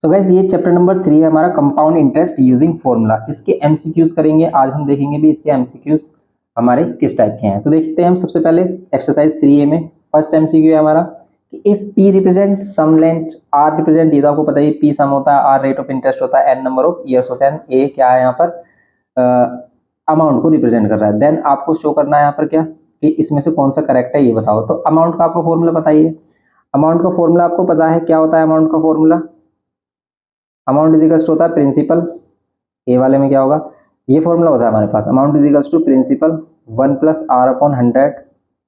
तो गाइस ये chapter number 3 है हमारा कंपाउंड इंटरेस्ट यूजिंग फॉर्मूला। इसके एमसीक्यूज करेंगे आज हम, देखेंगे भी इसके एमसीक्यूज हमारे किस टाइप के हैं। तो देखते हैं हम सबसे पहले एक्सरसाइज 3A में। फर्स्ट एमसीक्यू है हमारा कि if P represent sum length, R represent, ये तो आपको पता है पी सम होता है, आर रेट ऑफ इंटरेस्ट होता है, एन नंबर ऑफ ईयर्स होता है, ए क्या है यहाँ पर अमाउंट को रिप्रेजेंट कर रहा है। देन आपको शो करना है यहाँ पर क्या कि इसमें से कौन सा करेक्ट है ये बताओ। तो अमाउंट का आपको फॉर्मूला बताइए। अमाउंट का फॉर्मूला आपको पता है क्या होता है। अमाउंट का formula amount is equals to होता है प्रिंसिपल। ए वाले में क्या होगा, ये फॉर्मूला होता है हमारे पास, amount is equals to principal 1 plus R upon 100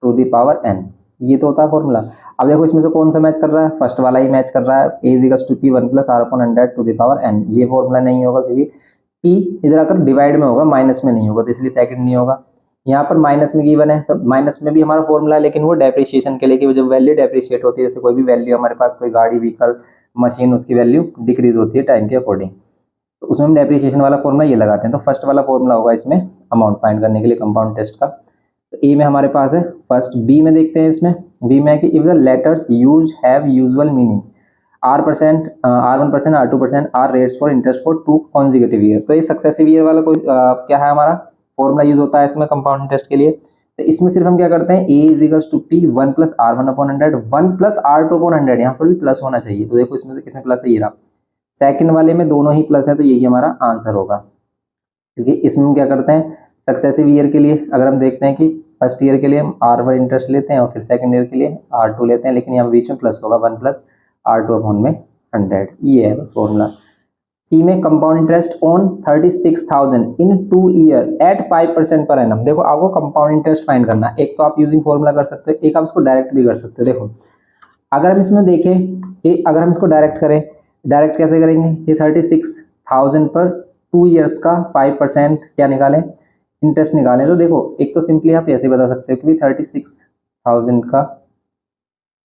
to the power N. ये तो होता है फॉर्मूला। अब देखो इसमें से कौन सा मैच कर रहा है, फर्स्ट वाला ही मैच कर रहा है, A is equals to P 1 plus R upon 100 to the power N. ये फॉर्मूला नहीं होगा क्योंकि पी इधर आकर डिवाइड में होगा, माइनस में नहीं होगा, तो इसलिए सेकंड नहीं होगा। यहाँ पर माइनस में गिवन है तो माइनस में भी हमारा फॉर्मूला है, लेकिन वो डेप्रिसिएशन के लिए कि जब वैल्यू डेप्रिशिएट होती है, जैसे कोई भी वैल्यू हमारे पास, कोई गाड़ी, व्हीकल, मशीन, उसकी वैल्यू डिक्रीज होती है टाइम के अकॉर्डिंग, तो उसमें हम डेप्रिसिएशन वाला फॉर्मूला ये लगाते हैं। तो फर्स्ट वाला फॉर्मूला होगा इसमें अमाउंट फाइंड करने के लिए कंपाउंड टेस्ट का। तो ए में हमारे पास है फर्स्ट। बी में देखते हैं, इसमें बी में है कि if the letters use have usual meaning R%, R1%, R2%, are rates for interest for 2 consecutive year. तो ये सक्सेसिव ईयर वाला कोई क्या है हमारा फॉर्मूला यूज होता है इसमें कंपाउंड टेस्ट के लिए। तो इसमें सिर्फ हम क्या करते हैं, A is equals to P 1 plus R1 upon 100 1 plus R2 upon 100। यहाँ पर भी प्लस होना चाहिए, तो देखो इसमें से किसमें प्लस है, ये रहा। सेकंड वाले में दोनों ही प्लस है, तो यही हमारा आंसर होगा। क्योंकि इसमें हम क्या करते हैं, सक्सेसिव ईयर के लिए अगर हम देखते हैं कि फर्स्ट ईयर के लिए हम R1 इंटरेस्ट लेते हैं और फिर सेकंड ईयर के लिए R2 लेते हैं, लेकिन यहाँ बीच में प्लस होगा 1 प्लस R2 अपॉन में 100। ये है बस फॉर्मूला। सी में compound interest on 36,000 in 2 year at 5% per annum. देखो आपको कंपाउंड इंटरेस्ट फाइंड करना है। एक तो आप यूजिंग फॉर्मूला कर सकते हो, एक आप इसको डायरेक्ट भी कर सकते हो। देखो अगर हम इसमें देखें कि अगर हम इसको डायरेक्ट करें, डायरेक्ट कैसे करेंगे, ये 36,000 पर 2 ईयर्स का 5% क्या निकालें, इंटरेस्ट निकालें। तो देखो एक तो सिंपली आप ऐसे बता सकते हो कि 36,000 का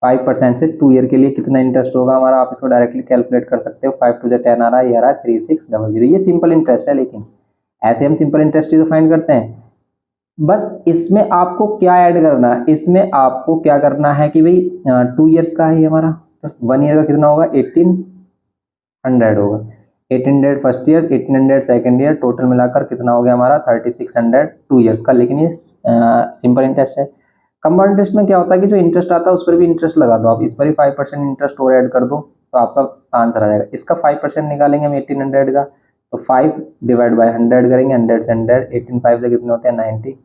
5% से 2 ईयर के लिए कितना इंटरेस्ट होगा हमारा, आप इसको डायरेक्टली कैलकुलेट कर सकते हो। 5 टू द 10 आ रहा है, ये आ रहा है 3600। ये सिंपल इंटरेस्ट है, लेकिन ऐसे हम सिंपल इंटरेस्ट ही तो फाइंड करते हैं। बस इसमें आपको क्या ऐड करना है, इसमें आपको क्या करना है कि भाई 2 ईयर्स का है हमारा, तो 1 ईयर का कितना होगा, 1800 होगा। 1800 first year, 1800 second year, total मिलाकर कितना हो गया हमारा 3600 2 ईयर्स का। लेकिन ये सिंपल इंटरेस्ट है। कंपाउंड इंटरेस्ट में क्या होता है कि जो इंटरेस्ट आता है उस पर भी इंटरेस्ट लगा दो आप, इस पर ही 5% इंटरेस्ट और ऐड कर दो, तो आपका आंसर आ जाएगा। इसका 5% निकालेंगे हम 1800 का, तो 5 डिवाइड बाई 100 करेंगे, 100 से 100, 18 5 से कितने होते हैं 90,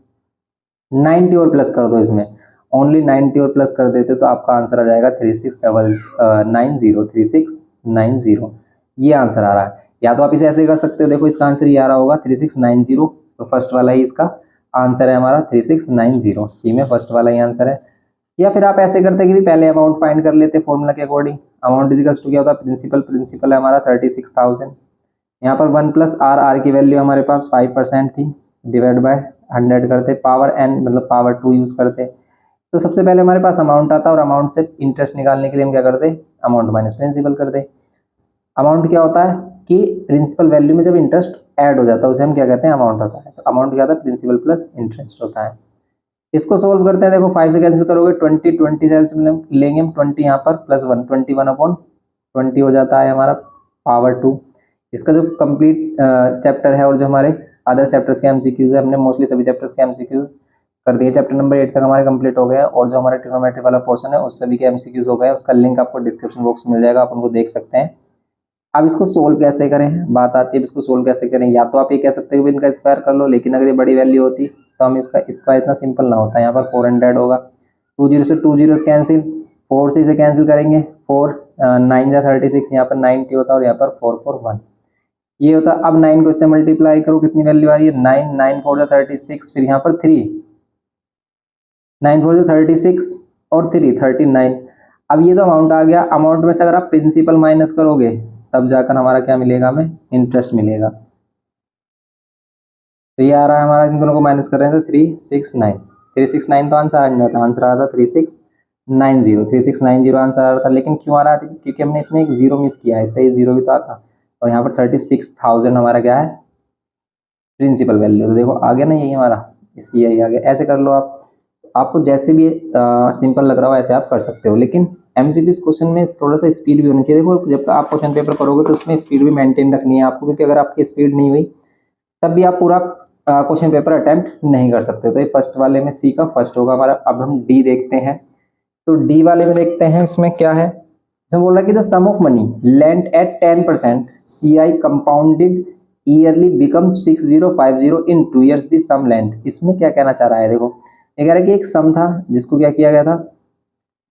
90 और प्लस कर दो इसमें, ओनली 90 और प्लस कर देते तो आपका आंसर आ जाएगा 3690। ये आंसर आ रहा है। या तो आप इसे ऐसे कर सकते हो, देखो इसका आंसर ये आ रहा होगा 3690, तो फर्स्ट वाला ही इसका आंसर है हमारा 3690। सी में फर्स्ट वाला ही आंसर है। या फिर आप ऐसे करते कि भी पहले अमाउंट फाइंड कर लेते फॉर्मूला के according. Amount is equals to क्या होता है, प्रिंसिपल, प्रिंसिपल है हमारा 36,000। यहाँ पर 1 प्लस आर, आर की वैल्यू हमारे पास 5% थी, डिवाइड बाय 100 करते, पावर एन मतलब पावर 2 यूज करते। तो सबसे पहले हमारे पास अमाउंट आता और अमाउंट से इंटरेस्ट निकालने के लिए हम क्या करते, अमाउंट माइनस प्रिंसिपल करते। अमाउंट क्या होता है कि प्रिंसिपल वैल्यू में जब इंटरेस्ट ऐड हो जाता है उसे हम क्या कहते हैं, अमाउंट होता है। तो अमाउंट क्या होता है, प्रिंसिपल प्लस इंटरेस्ट होता है। इसको सोल्व करते हैं, देखो 5 से कैंसिल करोगे 20, 20 से लेंगे हम 20 यहाँ पर प्लस 1, 21 अपॉन 20 हो जाता है हमारा पावर 2। इसका जो कंप्लीट चैप्टर है और जो हमारे अदर चैप्टर्स के एमसीक्यूज है, हमने मोस्टली सभी चैप्टर्स के एमसीक्यूज कर दिए। चैप्टर नंबर 8 तक हमारे कंप्लीट हो गए, और जो हमारे ट्रिग्नोमेट्री वाला पोर्शन है उस सभी के एमसीक्यूज हो गए। उसका लिंक आपको डिस्क्रिप्शन बॉक्स में मिल जाएगा, आप उनको देख सकते हैं। अब इसको सोल्व कैसे करें, बात आती है इसको सोल्व कैसे करें। या तो आप ये कह सकते हो कि इनका स्क्वायर कर लो, लेकिन अगर ये बड़ी वैल्यू होती तो हम इसका इतना सिंपल ना होता। यहाँ पर 400 होगा, 20 से 2 जीरो कैंसिल, 4 से इसे कैंसिल करेंगे, 4 9 जा 36, यहाँ पर 90 होता है और यहाँ पर 441 ये होता। अब 9 को इससे मल्टीप्लाई करो, कितनी वैल्यू आ रही है 9, 9 4 जा 36, फिर यहाँ पर 3, 9 4 जा 36 और 3 39। अब ये तो अमाउंट आ गया। अमाउंट में से अगर आप प्रिंसिपल माइनस करोगे तब जाकर हमारा क्या मिलेगा, हमें इंटरेस्ट मिलेगा। तो ये आ रहा है हमारा, इन दोनों को माइनस कर रहे हैं तो 369, 369 तो आंसर आ नहीं रहा था, आंसर आ रहा था 3690, 3690 आंसर आ रहा था। लेकिन क्यों आ रहा था, क्योंकि हमने इसमें एक जीरो मिस किया है, इसका ये जीरो भी तो आता। और यहाँ पर 36,000 हमारा क्या है, प्रिंसिपल वैल्यू। तो देखो आ गया ना, यही हमारा यही आ गया। ऐसे कर लो आप, आपको जैसे भी सिंपल लग रहा हो ऐसे आप कर सकते हो। लेकिन एमसीक्यू इस क्वेश्चन में थोड़ा सा स्पीड भी होनी चाहिए। देखो जब आप क्वेश्चन पेपर करोगे तो उसमें स्पीड भी मेंटेन रखनी है आपको, क्योंकि अगर आपकी स्पीड नहीं हुई तब भी आप पूरा क्वेश्चन पेपर अटेम्प्ट नहीं कर सकते। तो ये फर्स्ट वाले में सी का फर्स्ट होगा हमारा। अब हम डी देखते हैं, तो डी वाले में देखते हैं इसमें क्या है। इसमें बोल रहा है कि the sum of money lent at 10% CI compounded yearly become 6050 in 2 years the sum lent. इसमें क्या कहना चाह रहा है, देखो ये कह रहा है कि एक सम था जिसको क्या किया गया था,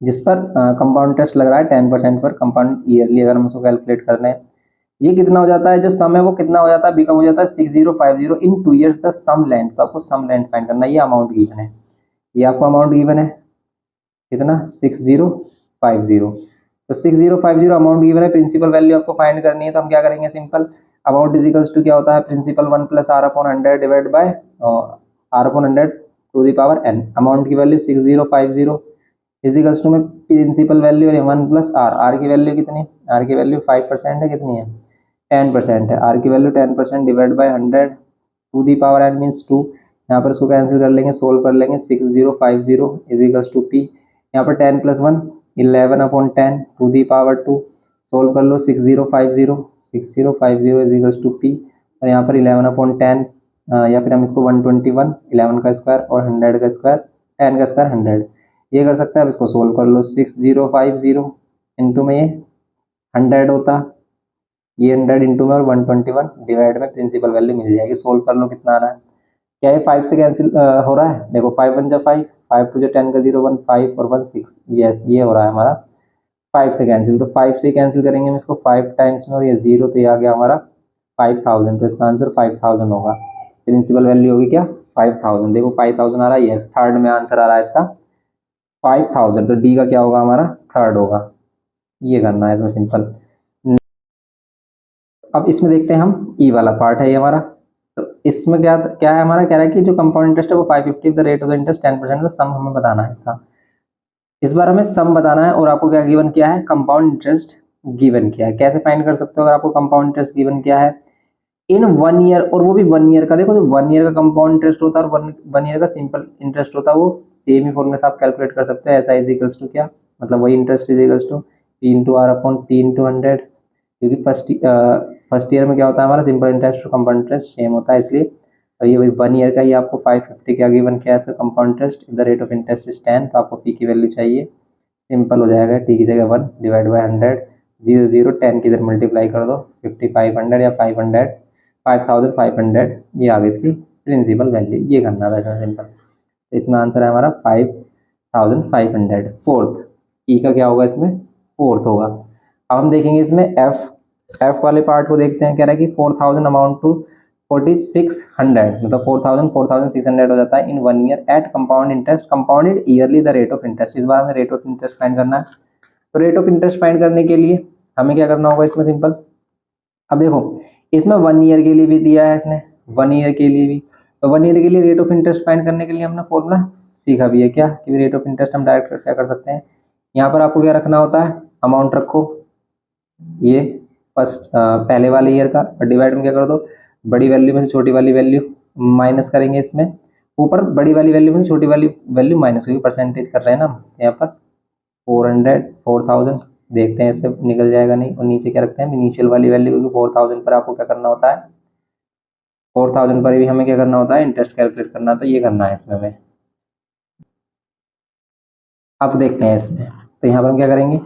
जिस पर कंपाउंड इंटरेस्ट लग रहा है 10% पर कंपाउंड ईयरली, अगर हम उसको कैलकुलेट कर रहे हैं ये कितना हो जाता है, जो सम है वो कितना हो जाता है, बिकम हो जाता है 6050 in 2 years the some length. तो आपको सम लेंथ फाइंड करना है। ये अमाउंट गिवन है, ये आपको अमाउंट गिवन है कितना 6050। तो 6050 अमाउंट गिवन है, प्रिंसिपल वैल्यू आपको फाइंड करनी है। तो हम क्या करेंगे, simple amount is equals to क्या होता है, principal 1 plus R upon 100 divide by R upon 100 to the power n। Amount की वैल्यू 6050 इज इक्वल्स टू में प्रिंसिपल वैल्यू है 1 प्लस आर की वैल्यू कितनी, आर की वैल्यू 5% है, कितनी है 10% है, आर की value 10% divide by 100 to the power n means 2। यहाँ पर इसको कैंसिल कर लेंगे, सोल्व कर लेंगे, 6050 इज इक्वल्स टू पी, यहाँ पर 10 plus 1 11 upon 10 to the power 2, solve कर लो 6050 इज इक्वल्स टू पी, और यहाँ पर 11 अपॉन 10 या फिर हम इसको 121 11 का स्क्वायर और 100 का स्क्वायर 10 का स्क्वायर 100 ये कर सकते हैं। अब इसको सोल्व कर लो, 6050 इंटू में ये 100 होता, ये 100 इंटू में और 121 डिवाइड में प्रिंसिपल वैल्यू मिल जाएगी। सोल्व कर लो कितना आ रहा है, क्या ये 5 से कैंसिल हो रहा है, देखो 5 1 जा 5, 5 2 जा 10 का 0 1 5 और 1 6, यस ये हो रहा है हमारा 5 से कैंसिल। तो 5 से कैंसिल करेंगे हम इसको 5 टाइम्स में और ये 0, तो ये आ गया हमारा 5000। तो इसका आंसर 5000 होगा। प्रिंसिपल वैल्यू होगी क्या 5000, देखो 5000 आ रहा है, यस थर्ड में आंसर आ रहा है इसका 5000। तो डी का क्या होगा हमारा थर्ड होगा। ये करना है इसमें सिंपल। अब इसमें देखते हैं हम ई वाला पार्ट है ये हमारा। तो इसमें क्या क्या है हमारा, कह रहा है कि जो कंपाउंड इंटरेस्ट है वो 550 the rate of the interest 10% का सम हमें बताना है इसका। इस बार हमें सम बताना है और आपको क्या गिवन किया है, कंपाउंड इंटरेस्ट गिवन किया है। कैसे फाइंड कर सकते हो अगर आपको कंपाउंड इंटरेस्ट गिवन किया है इन 1 ईयर, और वो भी 1 ईयर का। देखो जो 1 ईयर का कंपाउंड इंटरेस्ट होता है और 1 ईयर का सिंपल इंटरेस्ट होता है वो सेम ही फॉर्मूले से आप कैलकुलेट कर सकते हैं। S I is equals to क्या, मतलब वही interest is equals to P into R upon T into 100, क्योंकि फर्स्ट ईयर में क्या होता है हमारा सिंपल इंटरेस्ट और कंपाउंड इंटरेस्ट सेम होता है इसलिए। तो ये 1 ईयर का ही आपको 550 क्या गिवन किया है compound interest, the rate of interest is 10, तो आपको पी की वैल्यू चाहिए, सिंपल हो जाएगा टी की जगह 1 डिवाइड बाई 100 0 0 10 की इधर मल्टीप्लाई कर दो 5500 या 500 5500, ये आ गई इसकी प्रिंसिपल वैल्यू। ये करना था इसमें सिंपल। तो इसमें आंसर है हमारा 5500। फोर्थ ई का क्या होगा इसमें फोर्थ होगा। अब हम देखेंगे इसमें एफ वाले पार्ट को देखते हैं। कह रहा है कि 4000 अमाउंट टू 4600, मतलब 4600 हो जाता है in 1 year at compound interest compounded yearly the rate of interest. इस बार हमें रेट ऑफ इंटरेस्ट फाइंड करना है। तो रेट ऑफ इंटरेस्ट फाइंड करने के लिए हमें क्या करना होगा इसमें सिंपल। अब देखो इसमें 1 ईयर के लिए भी दिया है इसने, 1 ईयर के लिए भी, तो 1 ईयर के लिए रेट ऑफ इंटरेस्ट फाइंड करने के लिए हमने फॉर्मूला सीखा भी है क्या, कि रेट ऑफ इंटरेस्ट हम डायरेक्ट क्या कर सकते हैं। यहाँ पर आपको क्या रखना होता है, अमाउंट रखो ये फर्स्ट पहले वाले ईयर का, और डिवाइड में क्या कर दो, बड़ी वैल्यू में से छोटी वाली वैल्यू माइनस करेंगे इसमें, ऊपर बड़ी वाली वैल्यू में से छोटी वाली वैल्यू माइनस, क्योंकि परसेंटेज कर रहे हैं ना यहाँ पर। 4000 देखते हैं इससे निकल जाएगा नहीं, और नीचे क्या रखते हैं इनिशियल वाली वैल्यू, क्योंकि 4000 पर आपको क्या करना होता है, 4000 पर भी हमें क्या करना होता है इंटरेस्ट कैलकुलेट करना, तो ये करना है इसमें हमें। अब देखते हैं इसमें, तो यहाँ पर हम क्या करेंगे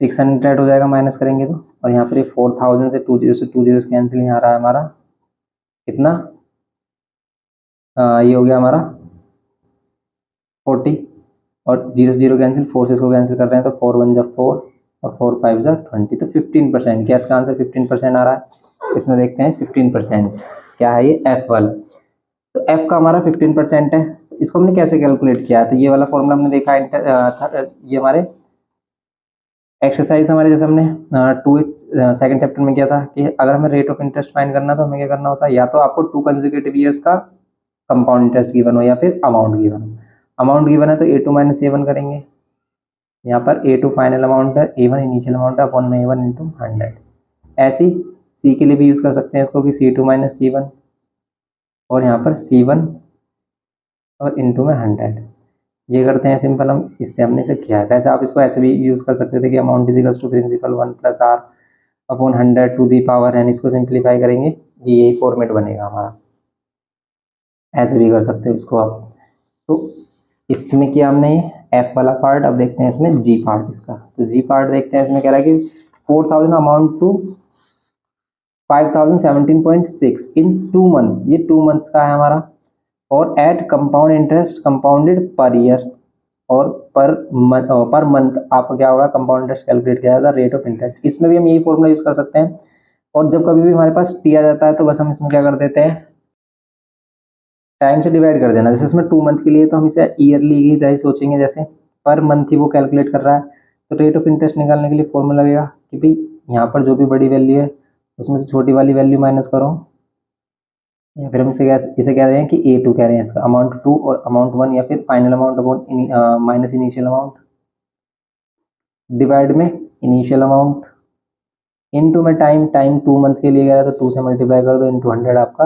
600 हो जाएगा माइनस करेंगे तो, और यहाँ पर ये 4000 से 2 जीरो कैंसिल यहाँ आ रहा है हमारा कितना, ये हो गया हमारा 40, और 0 से 0 कैंसिल, 4 से इसको कैंसिल कर रहे हैं तो 4 1 जा 4 और 4 5 जा 20, तो 15%। क्या इसका आंसर 15% आ रहा है। इसमें देखते हैं 15% क्या है, ये एफ वाला। तो एफ का हमारा 15% है। इसको हमने कैसे कैलकुलेट किया है, तो ये वाला फॉर्मूला हमने देखा है, ये हमारे एक्सरसाइज हमारे जैसे हमने सेकंड चैप्टर में किया था कि अगर हमें रेट ऑफ इंटरेस्ट फाइंड करना तो हमें क्या करना होता है, या तो आपको 2 कंसेक्यूटिव ईयर्स का कंपाउंड इंटरेस्ट गिवन हो या फिर अमाउंट गिवन हो। अमाउंट गिवन है तो A2 माइनस A1 करेंगे, यहाँ पर A2 फाइनल अमाउंट है, A1 इनिशियल अमाउंट है, अपॉन में A1 इंटू 100। ऐसे ही C के लिए भी यूज़ कर सकते हैं इसको कि C2 माइनस C1, और यहाँ पर C1 और इंटू में 100। ये करते हैं सिंपल, हम इससे हमने इसे किया है। वैसे आप इसको ऐसे भी यूज़ कर सकते थे कि amount is equals to principal 1 plus R upon 100 to the power N. इसको सिंप्लीफाई करेंगे, ये यही फॉर्मेट बनेगा हमारा। ऐसे भी कर सकते हो इसको आप। तो इसमें किया हमने एफ वाला पार्ट। अब देखते हैं इसमें जी पार्ट इसका। तो जी पार्ट देखते हैं, इसमें कह रहा है कि 4000 अमाउंट टू 5017.6 इन 2 मंथ्स। ये 2 मंथ्स का है हमारा। और at compound interest compounded per year और पर मंथ आपका क्या होगा, कंपाउंड इंटरेस्ट कैलकुलेट किया जाता है रेट ऑफ इंटरेस्ट। इसमें भी हम यही फॉर्मूला यूज कर सकते हैं। और जब कभी भी हमारे पास टी आ जाता है तो बस हम इसमें क्या कर देते हैं, टाइम से डिवाइड कर देना। जैसे इसमें 2 मंथ के लिए तो हम इसे ईयरली की तरह सोचेंगे, जैसे पर मंथ ही वो कैलकुलेट कर रहा है। तो रेट ऑफ इंटरेस्ट निकालने के लिए फॉर्मूला लगेगा कि भाई यहाँ पर जो भी बड़ी वैल्यू है उसमें से छोटी वाली वैल्यू माइनस करो, या फिर हम इसे कह रहे हैं कि A2 कह रहे हैं इसका, अमाउंट 2 और अमाउंट 1, या फिर final amount upon minus initial amount divide में इनिशियल अमाउंट इनटू में टाइम 2 मंथ के लिए गया तो 2 से मल्टीप्लाई कर दो इनटू 100, आपका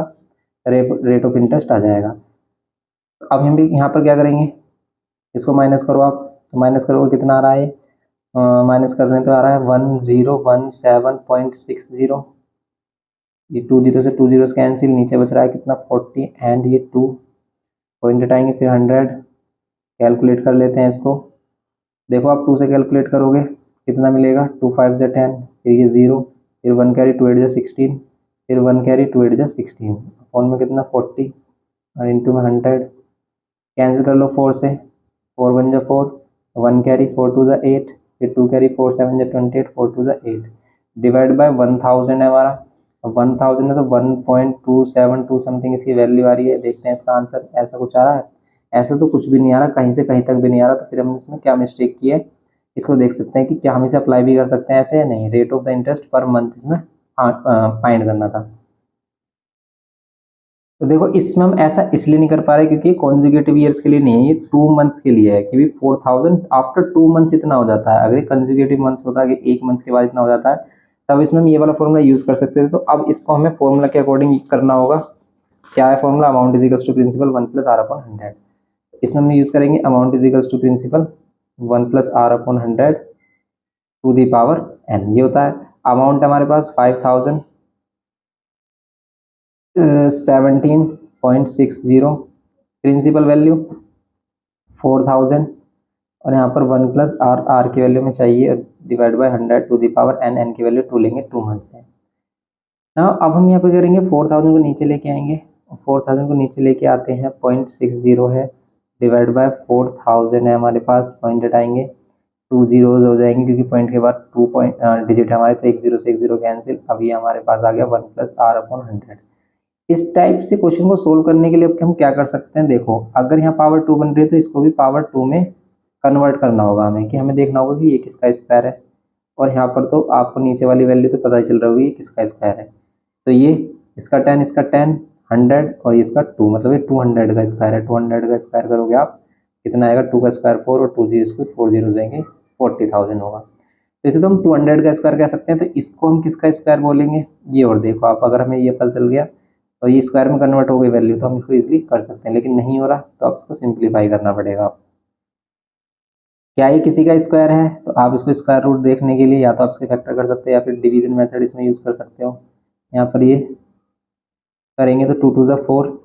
रेट ऑफ इंटरेस्ट आ जाएगा। तो अब हम भी यहाँ पर क्या करेंगे, इसको माइनस करो आप। तो माइनस करोगे कितना आ रहा है, माइनस करने तो आ रहा है 1017.60। ये 2 जीरो से 2 जीरो कैंसिल, नीचे बच रहा है कितना 40 एंड ये 2 पॉइंट हटाएंगे फिर 100। कैलकुलेट कर लेते हैं इसको। देखो आप 2 से कैलकुलेट करोगे कितना मिलेगा, 2 5 जा 10, फिर ये 0, फिर 1 कैरी 2 8 जा 16, फिर 1 कैरी 2 8 जा 16, फोन में कितना 40 और इंटू में 100। कैंसिल कर लो 4 से, 4 1 जा 4, 1 कैरी 4 2 जा 8, फिर 2 कैरी 4 7 जा 28, 4 2 जा 8, डिवाइड बाय 1000 है हमारा। अब 1000 है तो 1.272 समथिंग इसकी वैल्यू आ रही है। देखते हैं इसका आंसर ऐसा कुछ आ रहा है। ऐसा तो कुछ भी नहीं आ रहा, कहीं से कहीं तक भी नहीं आ रहा। तो फिर हमने इसमें क्या मिस्टेक की है, इसको देख सकते हैं कि क्या हम इसे अप्लाई भी कर सकते हैं ऐसे या नहीं। Rate of the interest per month इसमें फाइंड करना था। तो देखो इसमें हम ऐसा इसलिए नहीं कर पा रहे क्योंकि कॉन्जिक्यूटिव ईयर्स के लिए नहीं है, ये 2 मंथ्स के लिए है कि 4000 आफ्टर 2 मंथ्स इतना हो जाता है। अगर कंजिक्यूटिव मंथ्स होता है कि 1 मंथ के बाद इतना हो जाता है, तब इसमें हम ये वाला फॉर्मूला यूज कर सकते थे। तो अब इसको हमें फॉर्मूला के अकॉर्डिंग करना होगा। क्या है formula, amount is equals to principal 1 plus R upon 100। इसमें हम यूज करेंगे amount is equals to principal 1 plus R upon 100 to the power N. ये होता है अमाउंट हमारे पास 5017.60, प्रिंसिपल वैल्यू 4000 और यहाँ पर 1 प्लस आर की वैल्यू में चाहिए divide by 100 to the power N की वैल्यू 2 लेंगे 2 मंथ से। ना अब हम यहाँ पे करेंगे 4000 को नीचे लेके आएंगे, 4000 को नीचे लेके आते हैं 0.60 है डिवाइड बाय 4000 है हमारे पास, पॉइंट हटाएंगे 2 जीरोज हो जाएंगे क्योंकि पॉइंट के बाद 2 पॉइंट डिजिट हमारे, तो 1 0 से 1 0 कैंसिल। अब ये हमारे पास आ गया 1 प्लस आर अपॉन 100। इस टाइप से क्वेश्चन को सोल्व करने के लिए अब हम क्या कर सकते हैं, देखो अगर यहाँ पावर 2 बन रही है तो इसको भी पावर 2 में कन्वर्ट करना होगा हमें, कि हमें देखना होगा कि ये किसका स्क्वायर है। और यहाँ पर तो आपको नीचे वाली वैल्यू तो पता ही चल रहा होगी किसका स्क्वायर है। तो ये इसका 10, इसका 10, 100 और इसका 2, मतलब ये 200 का स्क्वायर है। 200 का स्क्वायर करोगे आप कितना आएगा, 2 का स्क्वायर 4 और 2 जीरो स्क्वायर 4 जीरो जाएंगे 40,000 होगा। तो इसे तो हम 200 का स्क्वायर कह सकते हैं। तो इसको हम किसका स्क्वायर बोलेंगे ये, और देखो आप अगर हमें ये पता चल गया और ये स्क्वायर में कन्वर्ट हो गई वैल्यू तो हम इसको इजीली कर सकते हैं, लेकिन नहीं हो रहा तो आप इसको सिंप्लीफाई करना पड़ेगा। आप क्या ये किसी का स्क्वायर है तो आप इसको स्क्वायर रूट देखने के लिए या तो आप इसके फैक्टर कर सकते हैं या फिर डिवीजन मेथड इसमें यूज़ कर सकते हो। यहाँ पर ये करेंगे तो 2 2 जा 4, तो